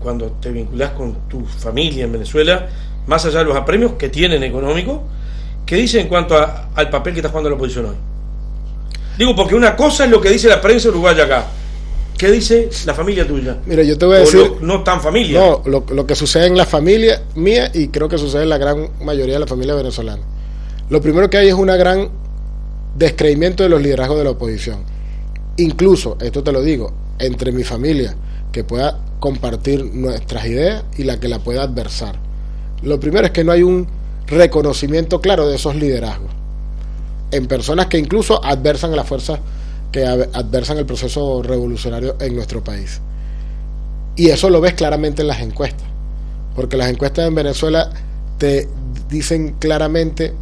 cuando te vinculás con tu familia en Venezuela, más allá de los apremios que tienen económicos? ¿Qué dice en cuanto al papel que está jugando la oposición hoy? Digo, porque una cosa es lo que dice la prensa uruguaya acá, ¿Qué dice la familia tuya? Mira, yo te voy a O decir... no tan familia. No, lo que sucede en la familia mía, y creo que sucede en la gran mayoría de la familia venezolana. Lo primero que hay es una gran descreimiento de los liderazgos de la oposición. Incluso, esto te lo digo, entre mi familia, que pueda compartir nuestras ideas y la que la pueda adversar. Lo primero es que no hay un reconocimiento claro de esos liderazgos en personas que incluso adversan a las fuerzas que adversan el proceso revolucionario en nuestro país. Y eso lo ves claramente en las encuestas, porque las encuestas en Venezuela te dicen claramente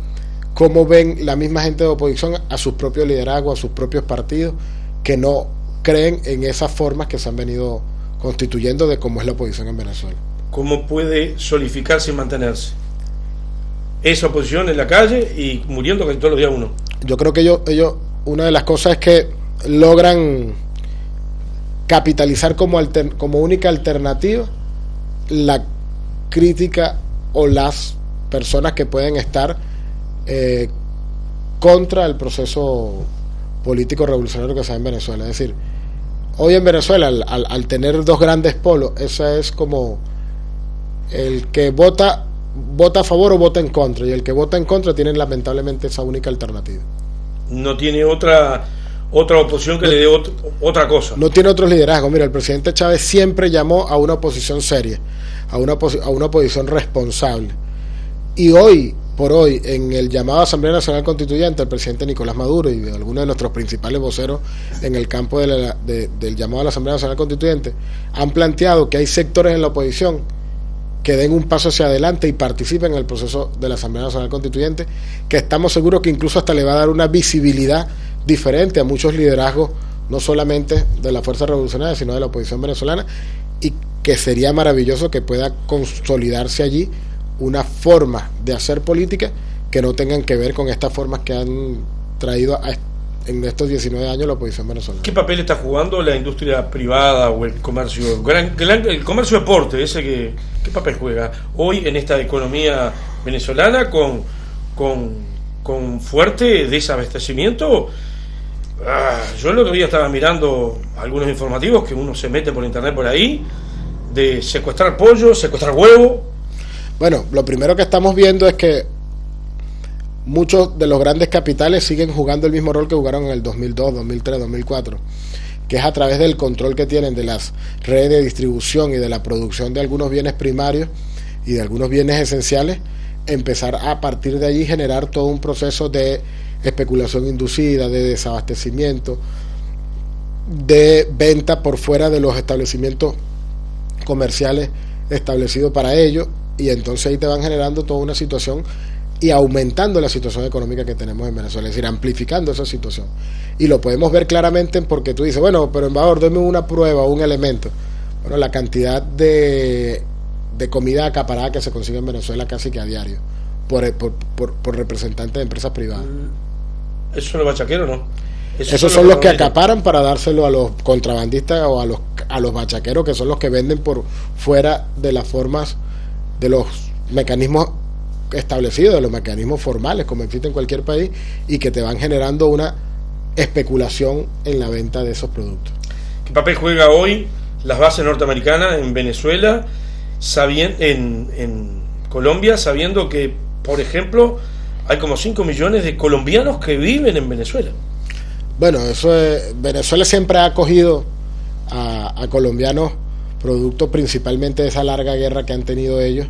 cómo ven la misma gente de oposición a sus propios liderazgos, a sus propios partidos, que no creen en esas formas que se han venido constituyendo de cómo es la oposición en Venezuela. ¿Cómo puede solidificarse y mantenerse esa oposición en la calle y muriendo casi todos los días uno? Yo creo que ellos una de las cosas es que logran capitalizar como única alternativa la crítica o las personas que pueden estar contra el proceso político revolucionario que se da en Venezuela. Es decir, hoy en Venezuela, al tener dos grandes polos, esa es como el que vota a favor o vota en contra, y el que vota en contra tiene lamentablemente esa única alternativa. No tiene otra oposición que le dé otra cosa. No tiene otros liderazgos. Mira, el presidente Chávez siempre llamó a una oposición seria, a una oposición responsable. Y hoy por hoy, en el llamado a Asamblea Nacional Constituyente, el presidente Nicolás Maduro y algunos de nuestros principales voceros en el campo del llamado a la Asamblea Nacional Constituyente han planteado que hay sectores en la oposición que den un paso hacia adelante y participen en el proceso de la Asamblea Nacional Constituyente, que estamos seguros que incluso hasta le va a dar una visibilidad diferente a muchos liderazgos, no solamente de la Fuerza Revolucionaria, sino de la oposición venezolana, y que sería maravilloso que pueda consolidarse allí una forma de hacer política que no tengan que ver con estas formas que han traído en estos 19 años la oposición venezolana. ¿Qué papel está jugando la industria privada o el comercio, el comercio deporte, qué papel juega hoy en esta economía venezolana con fuerte desabastecimiento? Yo el otro día estaba mirando algunos informativos que uno se mete por internet por ahí, de secuestrar pollo, secuestrar huevo. Bueno, lo primero que estamos viendo es que muchos de los grandes capitales siguen jugando el mismo rol que jugaron en el 2002, 2003, 2004, que es a través del control que tienen de las redes de distribución y de la producción de algunos bienes primarios y de algunos bienes esenciales, empezar a partir de allí generar todo un proceso de especulación inducida, de desabastecimiento, de venta por fuera de los establecimientos comerciales establecidos para ello, y entonces ahí te van generando toda una situación y aumentando la situación económica que tenemos en Venezuela, es decir, amplificando esa situación. Y lo podemos ver claramente porque tú dices, bueno, pero embajador, dame una prueba o un elemento. Bueno, la cantidad de comida acaparada que se consigue en Venezuela casi que a diario por representantes de empresas privadas. ¿Esos son los bachaqueros, no? Esos son los que acaparan para dárselo a los contrabandistas o a los bachaqueros, que son los que venden por fuera de las formas, de los mecanismos establecidos, de los mecanismos formales como existen en cualquier país, y que te van generando una especulación en la venta de esos productos. ¿Qué papel juega hoy las bases norteamericanas en Venezuela, en Colombia, sabiendo que, por ejemplo, hay como 5 millones de colombianos que viven en Venezuela? Bueno, Venezuela siempre ha acogido a colombianos, producto principalmente de esa larga guerra que han tenido ellos,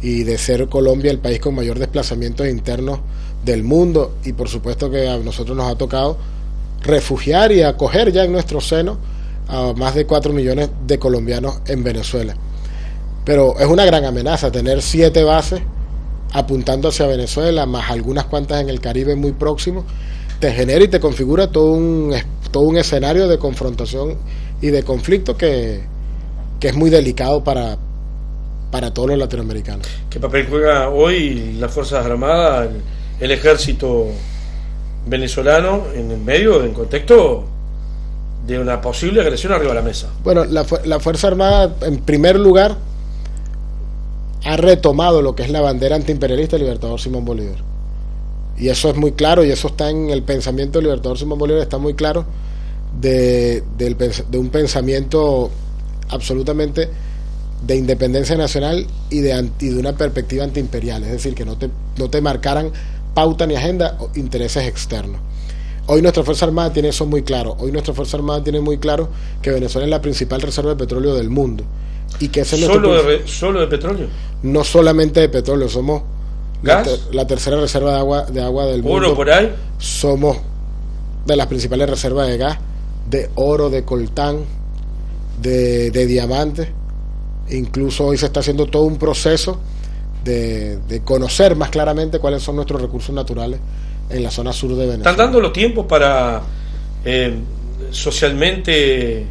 y de ser Colombia el país con mayor desplazamientos internos del mundo, y por supuesto que a nosotros nos ha tocado refugiar y acoger ya en nuestro seno a más de 4 millones de colombianos en Venezuela. Pero es una gran amenaza tener 7 bases apuntando hacia Venezuela, más algunas cuantas en el Caribe muy próximo. Te genera y te configura todo un escenario de confrontación y de conflicto que es muy delicado para todos los latinoamericanos. ¿Qué papel juega hoy las Fuerzas Armadas, el ejército venezolano en el medio, en contexto de una posible agresión arriba de la mesa? Bueno, la Fuerza Armada, en primer lugar, ha retomado lo que es la bandera antiimperialista del Libertador Simón Bolívar. Y eso es muy claro, y eso está en el pensamiento del Libertador Simón Bolívar, está muy claro de un pensamiento absolutamente de independencia nacional y de una perspectiva antiimperial, es decir, que no te marcaran pauta ni agenda o intereses externos. Hoy nuestra Fuerza Armada tiene eso muy claro. Hoy nuestra Fuerza Armada tiene muy claro que Venezuela es la principal reserva de petróleo del mundo. Y que ese es ¿Solo de petróleo? No solamente de petróleo, somos ¿Gas? la tercera reserva de agua del mundo. ¿Oro por ahí? Somos de las principales reservas de gas, de oro, de coltán, de diamantes. Incluso hoy se está haciendo todo un proceso de conocer más claramente cuáles son nuestros recursos naturales en la zona sur de Venezuela. ¿Están dando los tiempos para socialmente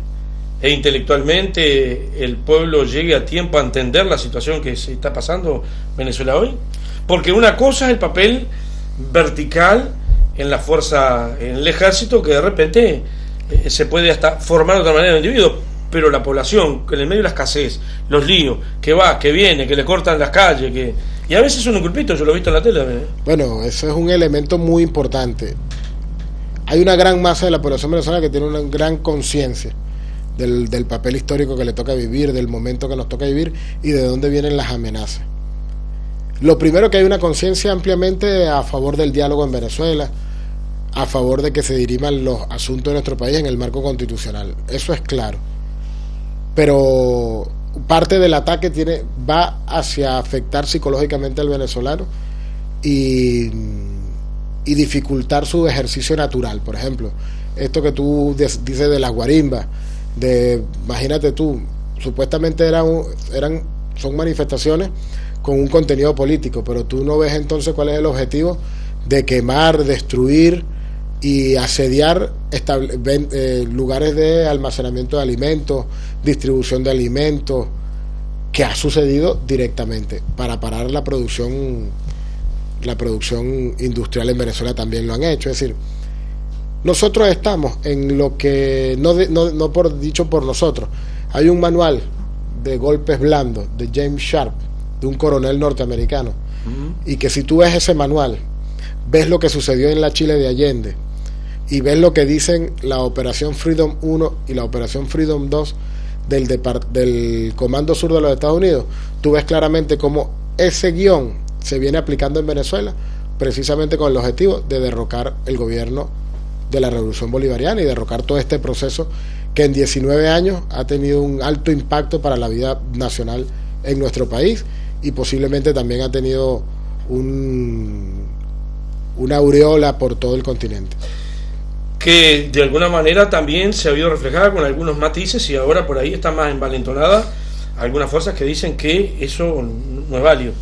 e intelectualmente el pueblo llegue a tiempo a entender la situación que se está pasando en Venezuela hoy? Porque una cosa es el papel vertical en la fuerza, en el ejército, que de repente se puede hasta formar de otra manera el individuo, pero la población, en el medio de la escasez, los líos, que va, que viene, que le cortan las calles, y a veces son un culpito, yo lo he visto en la tele. Bueno, eso es un elemento muy importante. Hay una gran masa de la población venezolana que tiene una gran conciencia del papel histórico que le toca vivir, del momento que nos toca vivir y de dónde vienen las amenazas. Lo primero, que hay una conciencia ampliamente a favor del diálogo en Venezuela, a favor de que se diriman los asuntos de nuestro país en el marco constitucional. Eso es claro. Pero parte del ataque va hacia afectar psicológicamente al venezolano y dificultar su ejercicio natural. Por ejemplo, esto que tú dices de las guarimbas, imagínate tú, supuestamente son manifestaciones con un contenido político, pero tú no ves entonces cuál es el objetivo de quemar, destruir y asediar lugares de almacenamiento de alimentos, distribución de alimentos, que ha sucedido directamente. Para parar la producción industrial en Venezuela también lo han hecho. Es decir, nosotros estamos en lo que dicho por nosotros. Hay un manual de golpes blandos de James Sharp, de un coronel norteamericano, y que si tú ves ese manual, ves lo que sucedió en la Chile de Allende y ves lo que dicen la Operación Freedom 1 y la Operación Freedom 2 del Comando Sur de los Estados Unidos, tú ves claramente cómo ese guión se viene aplicando en Venezuela precisamente con el objetivo de derrocar el gobierno de la Revolución Bolivariana y derrocar todo este proceso que en 19 años ha tenido un alto impacto para la vida nacional en nuestro país y posiblemente también ha tenido una aureola por todo el continente. Que de alguna manera también se ha habido reflejada con algunos matices, y ahora por ahí está más envalentonada algunas fuerzas que dicen que eso no es válido.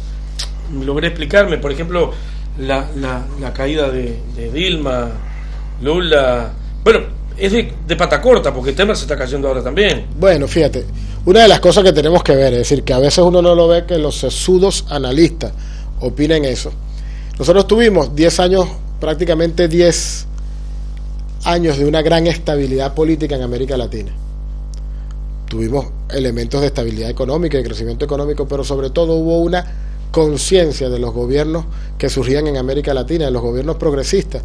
Logré explicarme, por ejemplo, la caída de Dilma, Lula, bueno, es de pata corta, porque Temer se está cayendo ahora también. Bueno, fíjate, una de las cosas que tenemos que ver, es decir, que a veces uno no lo ve, que los sesudos analistas opinen eso. Nosotros tuvimos 10 años, prácticamente 10 años de una gran estabilidad política en América Latina. Tuvimos elementos de estabilidad económica y de crecimiento económico, pero sobre todo hubo una conciencia de los gobiernos que surgían en América Latina, de los gobiernos progresistas,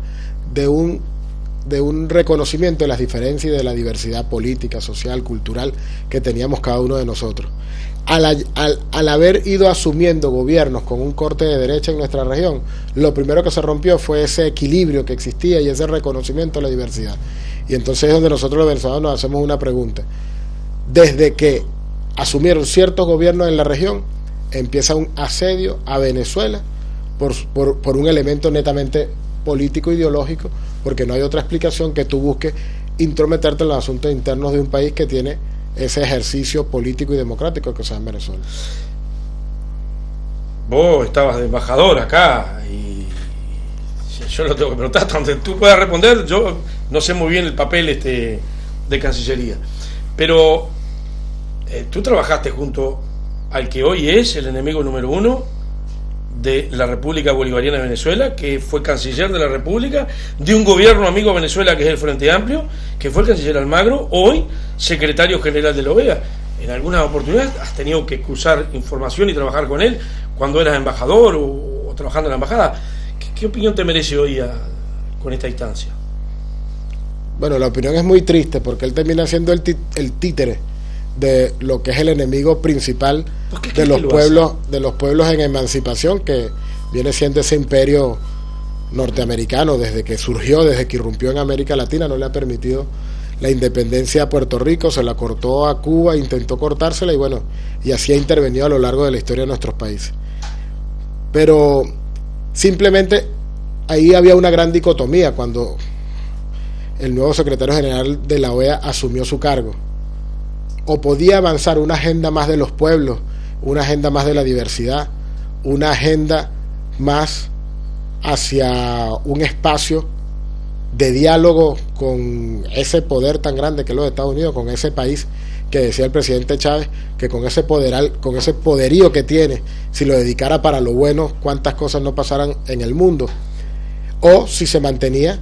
de un reconocimiento de las diferencias y de la diversidad política, social, cultural que teníamos cada uno de nosotros. Al haber ido asumiendo gobiernos con un corte de derecha en nuestra región, lo primero que se rompió fue ese equilibrio que existía y ese reconocimiento de la diversidad. Y entonces es donde nosotros los venezolanos nos hacemos una pregunta. Desde que asumieron ciertos gobiernos en la región, empieza un asedio a Venezuela por un elemento netamente político ideológico, porque no hay otra explicación que tú busques intrometerte en los asuntos internos de un país que tiene ese ejercicio político y democrático que se da en Venezuela. Vos estabas de embajador acá y yo lo tengo que preguntar hasta donde tú puedas responder. Yo no sé muy bien el papel de Cancillería, pero tú trabajaste junto al que hoy es el enemigo número 1 de la República Bolivariana de Venezuela, que fue canciller de la República, de un gobierno amigo a Venezuela que es el Frente Amplio, que fue el canciller Almagro, hoy secretario general de la OEA. En algunas oportunidades has tenido que cruzar información y trabajar con él cuando eras embajador o trabajando en la embajada. ¿Qué opinión te merece hoy con esta instancia? Bueno, la opinión es muy triste porque él termina siendo el títere de lo que es el enemigo principal de los pueblos en emancipación, que viene siendo ese imperio norteamericano desde que surgió, desde que irrumpió en América Latina. No le ha permitido la independencia a Puerto Rico, se la cortó a Cuba, intentó cortársela, y bueno, y así ha intervenido a lo largo de la historia de nuestros países. Pero simplemente ahí había una gran dicotomía cuando el nuevo secretario general de la OEA asumió su cargo. O podía avanzar una agenda más de los pueblos, una agenda más de la diversidad, una agenda más hacia un espacio de diálogo con ese poder tan grande que es los Estados Unidos, con ese país que decía el presidente Chávez que con ese poderío que tiene, si lo dedicara para lo bueno, cuántas cosas no pasaran en el mundo. O si se mantenía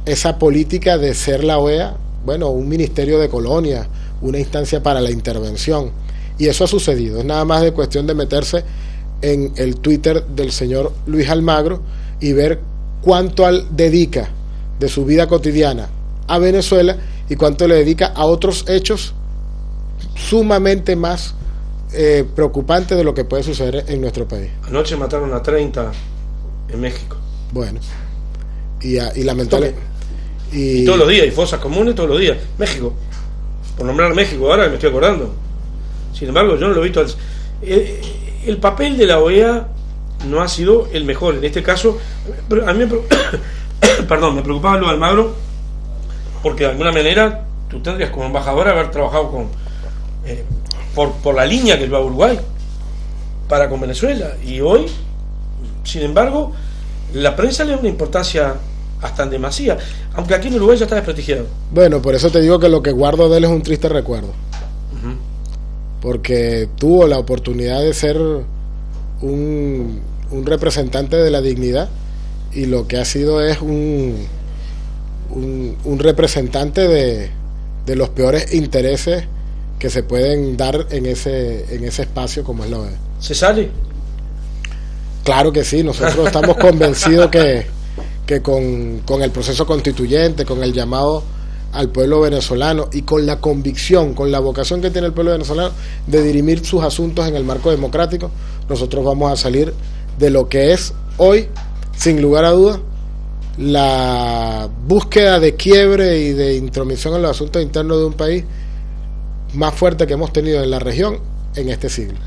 esa política de ser la OEA, bueno, un ministerio de colonia, una instancia para la intervención. Y eso ha sucedido. Es nada más de cuestión de meterse en el Twitter del señor Luis Almagro y ver cuánto dedica de su vida cotidiana a Venezuela y cuánto le dedica a otros hechos sumamente más preocupantes de lo que puede suceder en nuestro país. Anoche mataron a 30 en México. Bueno, y lamentable. Y todos los días, y fosas comunes todos los días. México, por nombrar México, ahora me estoy acordando. Sin embargo, yo no lo he visto. El papel de la OEA no ha sido el mejor. En este caso, a mí me preocupaba Luis Almagro, porque de alguna manera tú tendrías como embajador haber trabajado con por la línea que va a Uruguay para con Venezuela, y hoy, sin embargo, la prensa le da una importancia hasta en demasía, aunque aquí en Uruguay ya está desprestigiado. Bueno, por eso te digo que lo que guardo de él es un triste recuerdo, porque tuvo la oportunidad de ser un representante de la dignidad, y lo que ha sido es un representante de los peores intereses que se pueden dar en ese espacio como es la OEA. ¿Se sale? Claro que sí, nosotros estamos convencidos que con el proceso constituyente, con el llamado al pueblo venezolano y con la convicción, con la vocación que tiene el pueblo venezolano de dirimir sus asuntos en el marco democrático, nosotros vamos a salir de lo que es hoy, sin lugar a dudas, la búsqueda de quiebre y de intromisión en los asuntos internos de un país más fuerte que hemos tenido en la región en este siglo.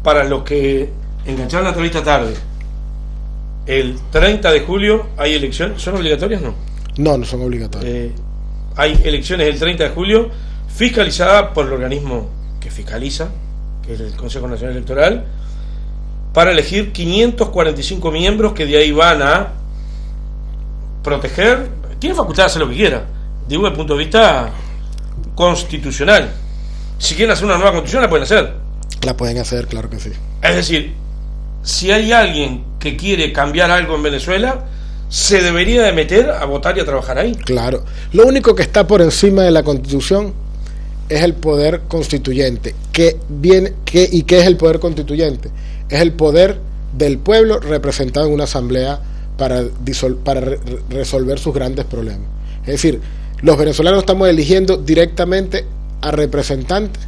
Para los que engancharon la entrevista tarde, el 30 de julio hay elecciones. ¿Son obligatorias? No son obligatorias. Hay elecciones el 30 de julio fiscalizadas por el organismo que fiscaliza, que es el Consejo Nacional Electoral, para elegir 545 miembros que de ahí van a proteger. Tiene facultad de hacer lo que quiera, digo desde el punto de vista constitucional. Si quieren hacer una nueva constitución, la pueden hacer. La pueden hacer, claro que sí. Es decir, si hay alguien que quiere cambiar algo en Venezuela, se debería de meter a votar y a trabajar ahí. Claro. Lo único que está por encima de la Constitución es el poder constituyente. ¿Qué es el poder constituyente? Es el poder del pueblo representado en una asamblea para resolver sus grandes problemas. Es decir, los venezolanos estamos eligiendo directamente a representantes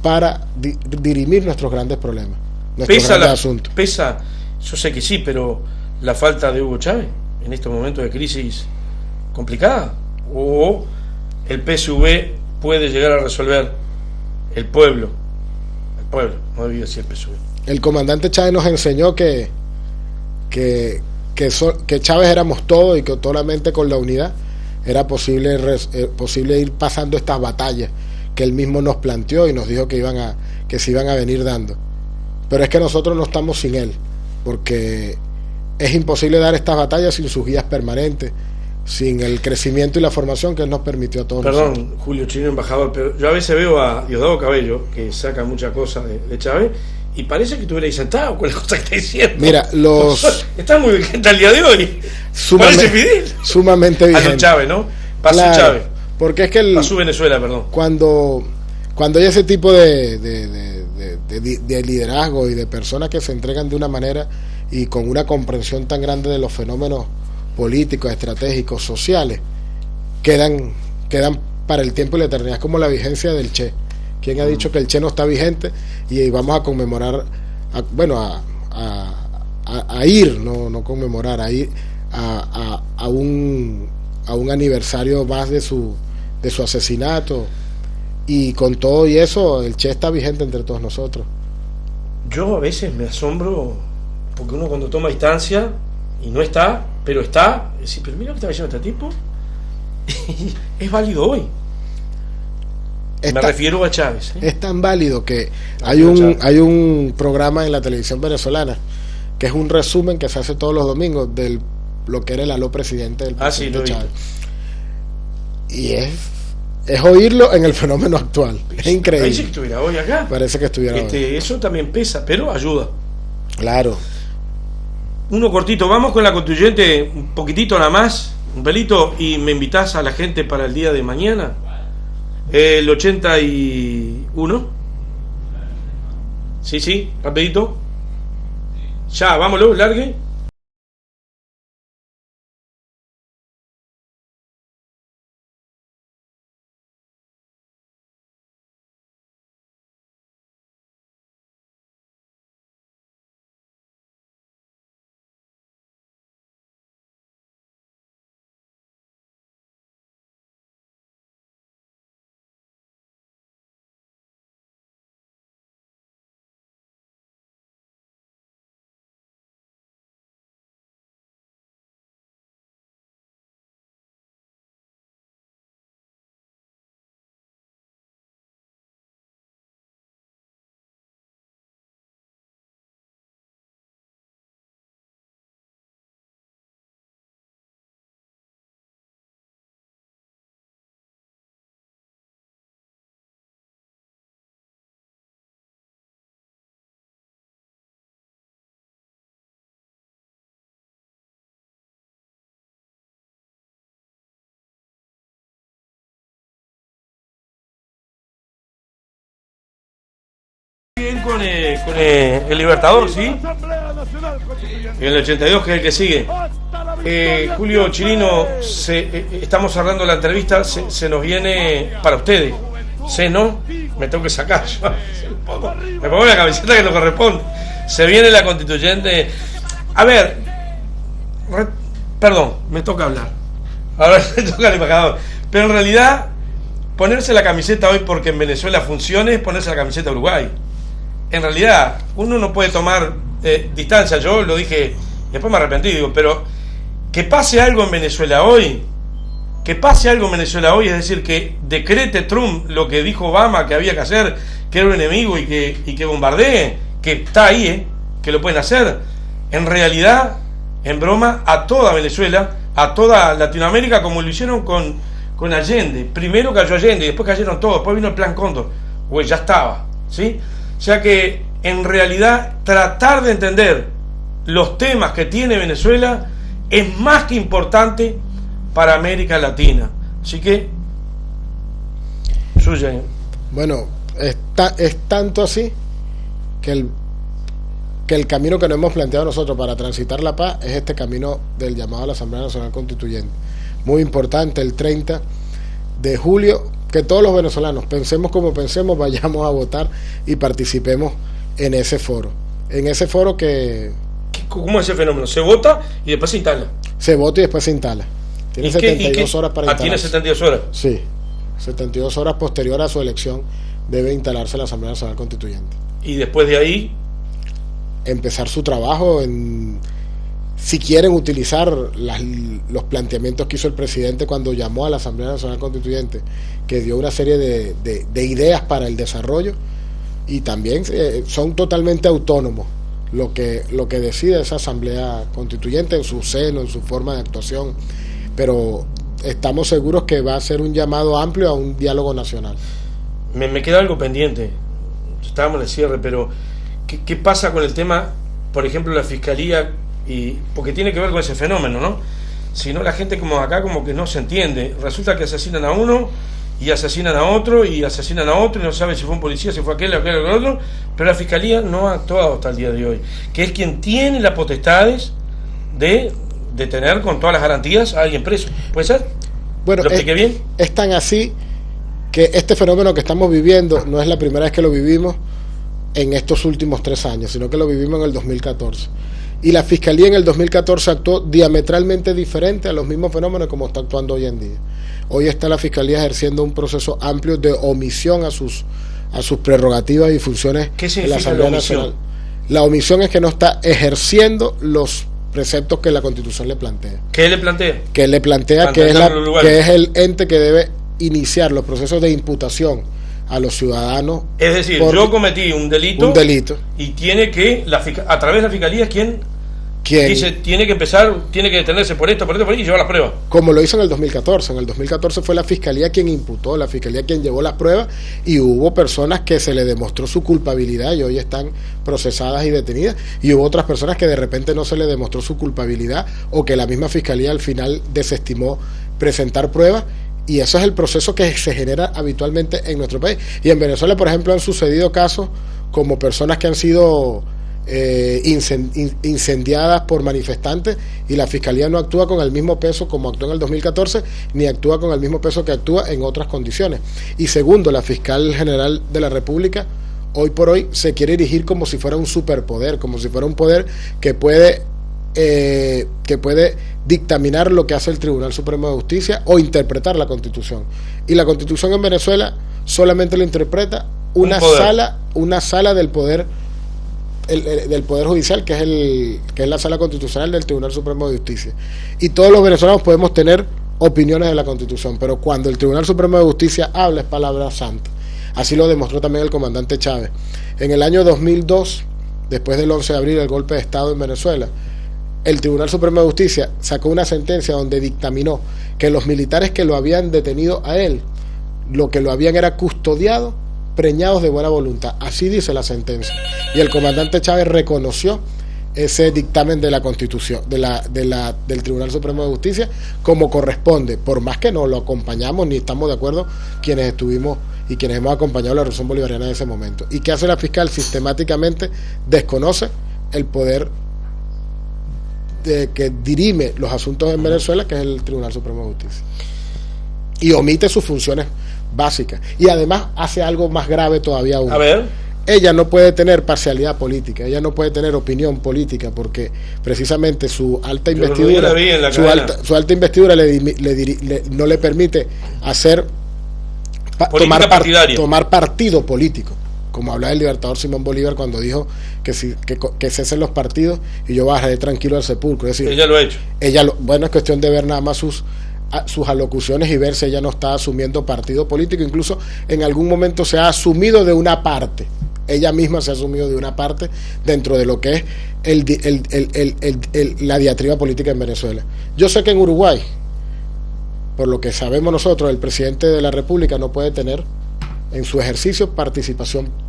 para dirimir nuestros grandes problemas, nuestros grandes asuntos. Pesa, yo sé que sí, pero la falta de Hugo Chávez en estos momentos de crisis complicada, o el PSV puede llegar a resolver el pueblo, no debía decir el PSV. El comandante Chávez nos enseñó que Chávez éramos todos y que solamente con la unidad era posible ir pasando estas batallas que él mismo nos planteó y nos dijo que se iban a venir dando. Pero es que nosotros no estamos sin él, porque es imposible dar estas batallas sin sus guías permanentes, sin el crecimiento y la formación que él nos permitió a todos. Perdón, nosotros. Julio Chino, embajador, pero yo a veces veo a Diosdado Cabello, que saca muchas cosas de Chávez, y parece que estuviera ahí sentado con las cosas que está diciendo. Mira, está muy vigente al día de hoy. Parece Fidel. Sumamente vigente. A los Chávez, ¿no? Pasó claro, Chávez. Porque es que pasó Venezuela, perdón. Cuando hay ese tipo de liderazgo y de personas que se entregan de una manera y con una comprensión tan grande de los fenómenos políticos, estratégicos, sociales, quedan para el tiempo y la eternidad. Es como la vigencia del Che. ¿Quién ha dicho que el Che no está vigente? Y vamos a conmemorar, a ir, no conmemorar, a ir a un aniversario más de su asesinato, y con todo y eso el Che está vigente entre todos nosotros. Yo a veces me asombro porque uno cuando toma distancia y no está, pero está, decir, pero mira lo que está diciendo este tipo, es válido hoy. Me refiero a Chávez, ¿eh? Es tan válido que hay un programa en la televisión venezolana que es un resumen que se hace todos los domingos de lo que era el aló presidente del presidente Chávez. Y es oírlo en el fenómeno actual. Es increíble. Parece que estuviera hoy acá. Parece que estuviera hoy. Eso también pesa, pero ayuda. Claro. Uno cortito, vamos con la constituyente, un poquitito nada más, un pelito, y me invitás a la gente para el día de mañana. El 81. Sí, rapidito. Ya, vámonos, largue. Bien con el Libertador, ¿sí? En el 82, que es el que sigue. Julio Chirino, estamos cerrando la entrevista, se nos viene para ustedes. ¿No? Me tengo que sacar yo. Me pongo la camiseta que no corresponde. Se viene la constituyente. A ver, perdón, me toca hablar. Ahora me toca el embajador. Pero en realidad, ponerse la camiseta hoy porque en Venezuela funcione es ponerse la camiseta de Uruguay. En realidad, uno no puede tomar distancia. Yo lo dije, después me arrepentí, digo, pero que pase algo en Venezuela hoy, es decir, que decrete Trump lo que dijo Obama que había que hacer, que era un enemigo y que bombardee, que está ahí, que lo pueden hacer. En realidad, en broma, a toda Venezuela, a toda Latinoamérica, como lo hicieron con Allende. Primero cayó Allende y después cayeron todos, después vino el Plan Cóndor, pues ya estaba, ¿sí? O sea que en realidad tratar de entender los temas que tiene Venezuela es más que importante para América Latina. Así que suya. Bueno, es tanto así que el camino que nos hemos planteado nosotros para transitar la paz es este camino del llamado a la Asamblea Nacional Constituyente. Muy importante, el 30 de julio, que todos los venezolanos, pensemos como pensemos, vayamos a votar y participemos en ese foro. En ese foro que... ¿Cómo es ese fenómeno? ¿Se vota y después se instala? Se vota y después se instala. Tiene 72 horas para instalarse. ¿Tiene 72 horas? Sí, 72 horas posterior a su elección debe instalarse la Asamblea Nacional Constituyente. Y después de ahí... empezar su trabajo en... Si quieren utilizar los planteamientos que hizo el presidente cuando llamó a la Asamblea Nacional Constituyente, que dio una serie de ideas para el desarrollo, y también son totalmente autónomos lo que decide esa Asamblea Constituyente en su seno, en su forma de actuación, pero estamos seguros que va a ser un llamado amplio a un diálogo nacional. Me queda algo pendiente, estábamos en el cierre, pero ¿qué pasa con el tema, por ejemplo, la Fiscalía? Porque tiene que ver con ese fenómeno, ¿no? Si no, la gente como acá como que no se entiende. Resulta que asesinan a uno y asesinan a otro y asesinan a otro y no saben si fue un policía, si fue aquel o otro, pero la Fiscalía no ha actuado hasta el día de hoy, que es quien tiene las potestades de detener con todas las garantías a alguien preso. ¿Puede ser? Bueno, ¿Lo expliqué bien? Es tan así que este fenómeno que estamos viviendo no es la primera vez que lo vivimos en estos últimos 3 años, sino que lo vivimos en el 2014. Y la Fiscalía en el 2014 actuó diametralmente diferente a los mismos fenómenos como está actuando hoy en día. Hoy está la Fiscalía ejerciendo un proceso amplio de omisión a sus prerrogativas y funciones en la Asamblea Nacional. La omisión es que no está ejerciendo los preceptos que la Constitución le plantea. ¿Qué le plantea? Que le plantea que es el ente que debe iniciar los procesos de imputación a los ciudadanos. Es decir, yo cometí un delito y tiene que, a través de la Fiscalía, ¿quién dice, tiene que empezar, tiene que detenerse por esto y llevar las pruebas? Como lo hizo en el 2014. En el 2014 fue la Fiscalía quien imputó, la Fiscalía quien llevó las pruebas, y hubo personas que se le demostró su culpabilidad y hoy están procesadas y detenidas, y hubo otras personas que de repente no se le demostró su culpabilidad o que la misma Fiscalía al final desestimó presentar pruebas. Y eso es el proceso que se genera habitualmente en nuestro país. Y en Venezuela, por ejemplo, han sucedido casos como personas que han sido incendiadas por manifestantes, y la Fiscalía no actúa con el mismo peso como actuó en el 2014, ni actúa con el mismo peso que actúa en otras condiciones. Y segundo, la Fiscal General de la República hoy por hoy se quiere erigir como si fuera un superpoder, como si fuera un poder que puede dictaminar lo que hace el Tribunal Supremo de Justicia o interpretar la Constitución. Y la Constitución en Venezuela solamente lo interpreta una sala del poder, del Poder Judicial, que es la sala constitucional del Tribunal Supremo de Justicia. Y todos los venezolanos podemos tener opiniones de la Constitución, pero cuando el Tribunal Supremo de Justicia habla es palabra santa. Así lo demostró también el comandante Chávez. En el año 2002, después del 11 de abril, el golpe de Estado en Venezuela, el Tribunal Supremo de Justicia sacó una sentencia donde dictaminó que los militares que lo habían detenido a él, lo que lo habían era custodiado, preñados de buena voluntad. Así dice la sentencia. Y el comandante Chávez reconoció ese dictamen de la Constitución, del Tribunal Supremo de Justicia, como corresponde, por más que no lo acompañamos ni estamos de acuerdo quienes estuvimos y quienes hemos acompañado la Revolución Bolivariana en ese momento. ¿Y qué hace la fiscal? Sistemáticamente desconoce el poder que dirime los asuntos en Venezuela, que es el Tribunal Supremo de Justicia, y omite sus funciones básicas, y además hace algo más grave todavía aún. A ver. Ella no puede tener parcialidad política, ella no puede tener opinión política, porque precisamente su alta investidura, su alta investidura no le permite hacer tomar partido político, como hablaba el libertador Simón Bolívar cuando dijo que cesen los partidos y yo bajaré tranquilo al sepulcro. Es decir, ella lo ha hecho. Bueno, es cuestión de ver nada más sus alocuciones y ver si ella no está asumiendo partido político. Incluso en algún momento se ha asumido de una parte, ella misma se ha asumido de una parte dentro de lo que es la diatriba política en Venezuela. Yo sé que en Uruguay, por lo que sabemos nosotros, el presidente de la República no puede tener en su ejercicio participación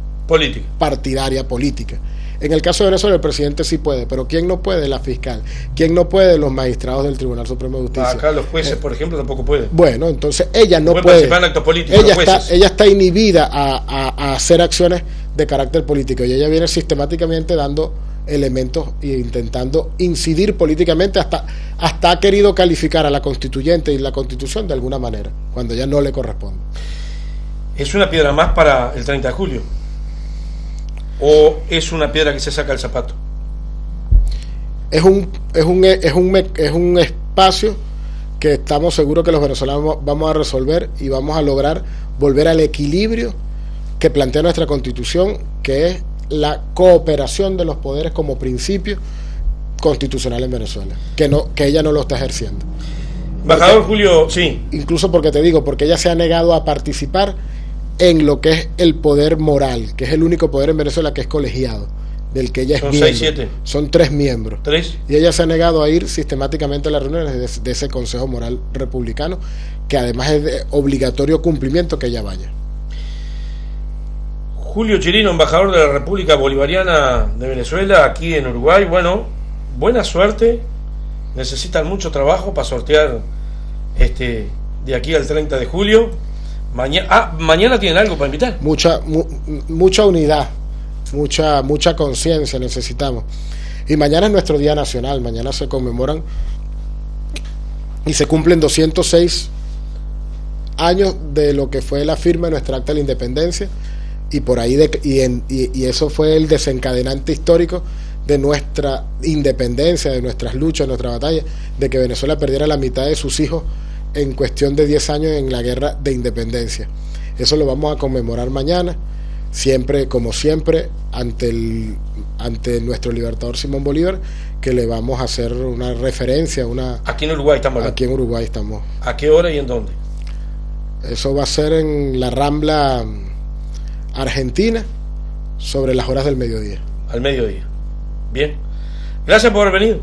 partidaria política. En el caso de Venezuela el presidente sí puede, pero ¿quién no puede? La fiscal. ¿Quién no puede? Los magistrados del Tribunal Supremo de Justicia. Acá los jueces, por ejemplo, tampoco pueden. Bueno, entonces ella no puede participar en actos políticos. Ella está inhibida a hacer acciones de carácter político, y ella viene sistemáticamente dando elementos e intentando incidir políticamente, hasta ha querido calificar a la constituyente y la Constitución de alguna manera, cuando ya no le corresponde. ¿Es una piedra más para el 30 de julio? ¿O es una piedra que se saca del zapato? Es un espacio que estamos seguros que los venezolanos vamos a resolver y vamos a lograr volver al equilibrio que plantea nuestra Constitución, que es la cooperación de los poderes como principio constitucional en Venezuela, que ella no lo está ejerciendo. Embajador Julio, sí. Incluso porque ella se ha negado a participar en lo que es el poder moral, que es el único poder en Venezuela que es colegiado, del que ella es miembro. 6-7. Son 3 miembros. 3. Y ella se ha negado a ir sistemáticamente a las reuniones de ese Consejo Moral Republicano, que además es de obligatorio cumplimiento que ella vaya. Julio Chirino, embajador de la República Bolivariana de Venezuela, aquí en Uruguay. Bueno, buena suerte. Necesitan mucho trabajo para sortear de aquí al 30 de julio. Mañana tienen algo para invitar. Mucha unidad, mucha conciencia necesitamos. Y mañana es nuestro Día Nacional. Mañana se conmemoran y se cumplen 206 años de lo que fue la firma de nuestra acta de la independencia, y por ahí y eso fue el desencadenante histórico de nuestra independencia, de nuestras luchas, de nuestra batalla, de que Venezuela perdiera la mitad de sus hijos en cuestión de 10 años en la guerra de independencia. Eso lo vamos a conmemorar mañana, siempre, como siempre, ante nuestro libertador Simón Bolívar, que le vamos a hacer una referencia, Aquí en Uruguay estamos. Aquí en Uruguay estamos. ¿A qué hora y en dónde? Eso va a ser en la Rambla Argentina, sobre las horas del mediodía. Al mediodía. Bien. Gracias por haber venido.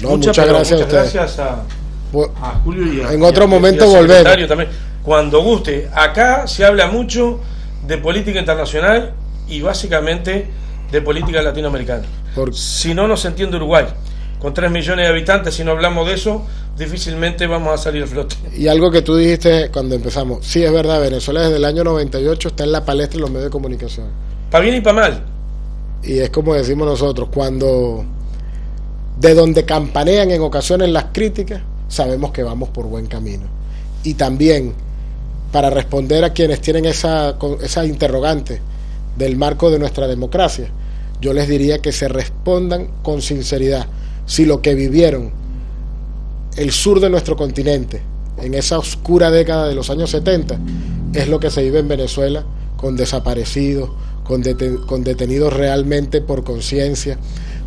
No, muchas gracias a ustedes. Gracias a Julio y en otro momento volver. También. Cuando guste. Acá se habla mucho de política internacional y básicamente de política latinoamericana. Si no, no se entiende Uruguay. Con 3 millones de habitantes, si no hablamos de eso, difícilmente vamos a salir a flote. Y algo que tú dijiste cuando empezamos, sí, es verdad, Venezuela desde el año 98 está en la palestra de los medios de comunicación. Para bien y para mal. Y es como decimos nosotros, cuando de donde campanean en ocasiones las críticas, sabemos que vamos por buen camino. Y también, para responder a quienes tienen esa interrogante del marco de nuestra democracia, yo les diría que se respondan con sinceridad si lo que vivieron el sur de nuestro continente en esa oscura década de los años 70 es lo que se vive en Venezuela, con desaparecidos, con detenidos realmente por conciencia,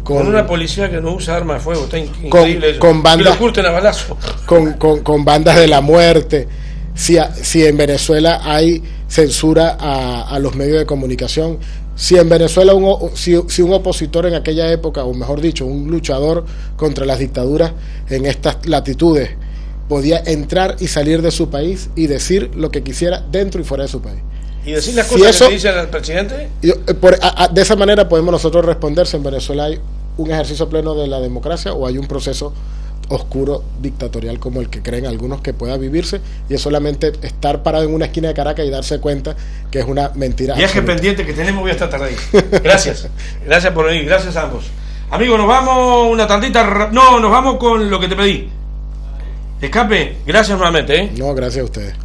con una policía que no usa armas de fuego, está increíble eso. Con bandas, y lo curten a balazo. con bandas de la muerte. Si en Venezuela hay censura a los medios de comunicación, si en Venezuela si un opositor en aquella época, o mejor dicho, un luchador contra las dictaduras en estas latitudes, podía entrar y salir de su país y decir lo que quisiera dentro y fuera de su país. ¿Y decir las cosas que se dicen al presidente? De esa manera podemos nosotros responder si en Venezuela hay un ejercicio pleno de la democracia o hay un proceso oscuro dictatorial como el que creen algunos que pueda vivirse, y es solamente estar parado en una esquina de Caracas y darse cuenta que es una mentira. Viaje absoluta. Pendiente que tenemos, voy a estar tarde ahí. Gracias. Gracias por venir, gracias a ambos. Amigos, nos vamos una tantita. No, nos vamos con lo que te pedí. Escape, gracias nuevamente. No, gracias a ustedes.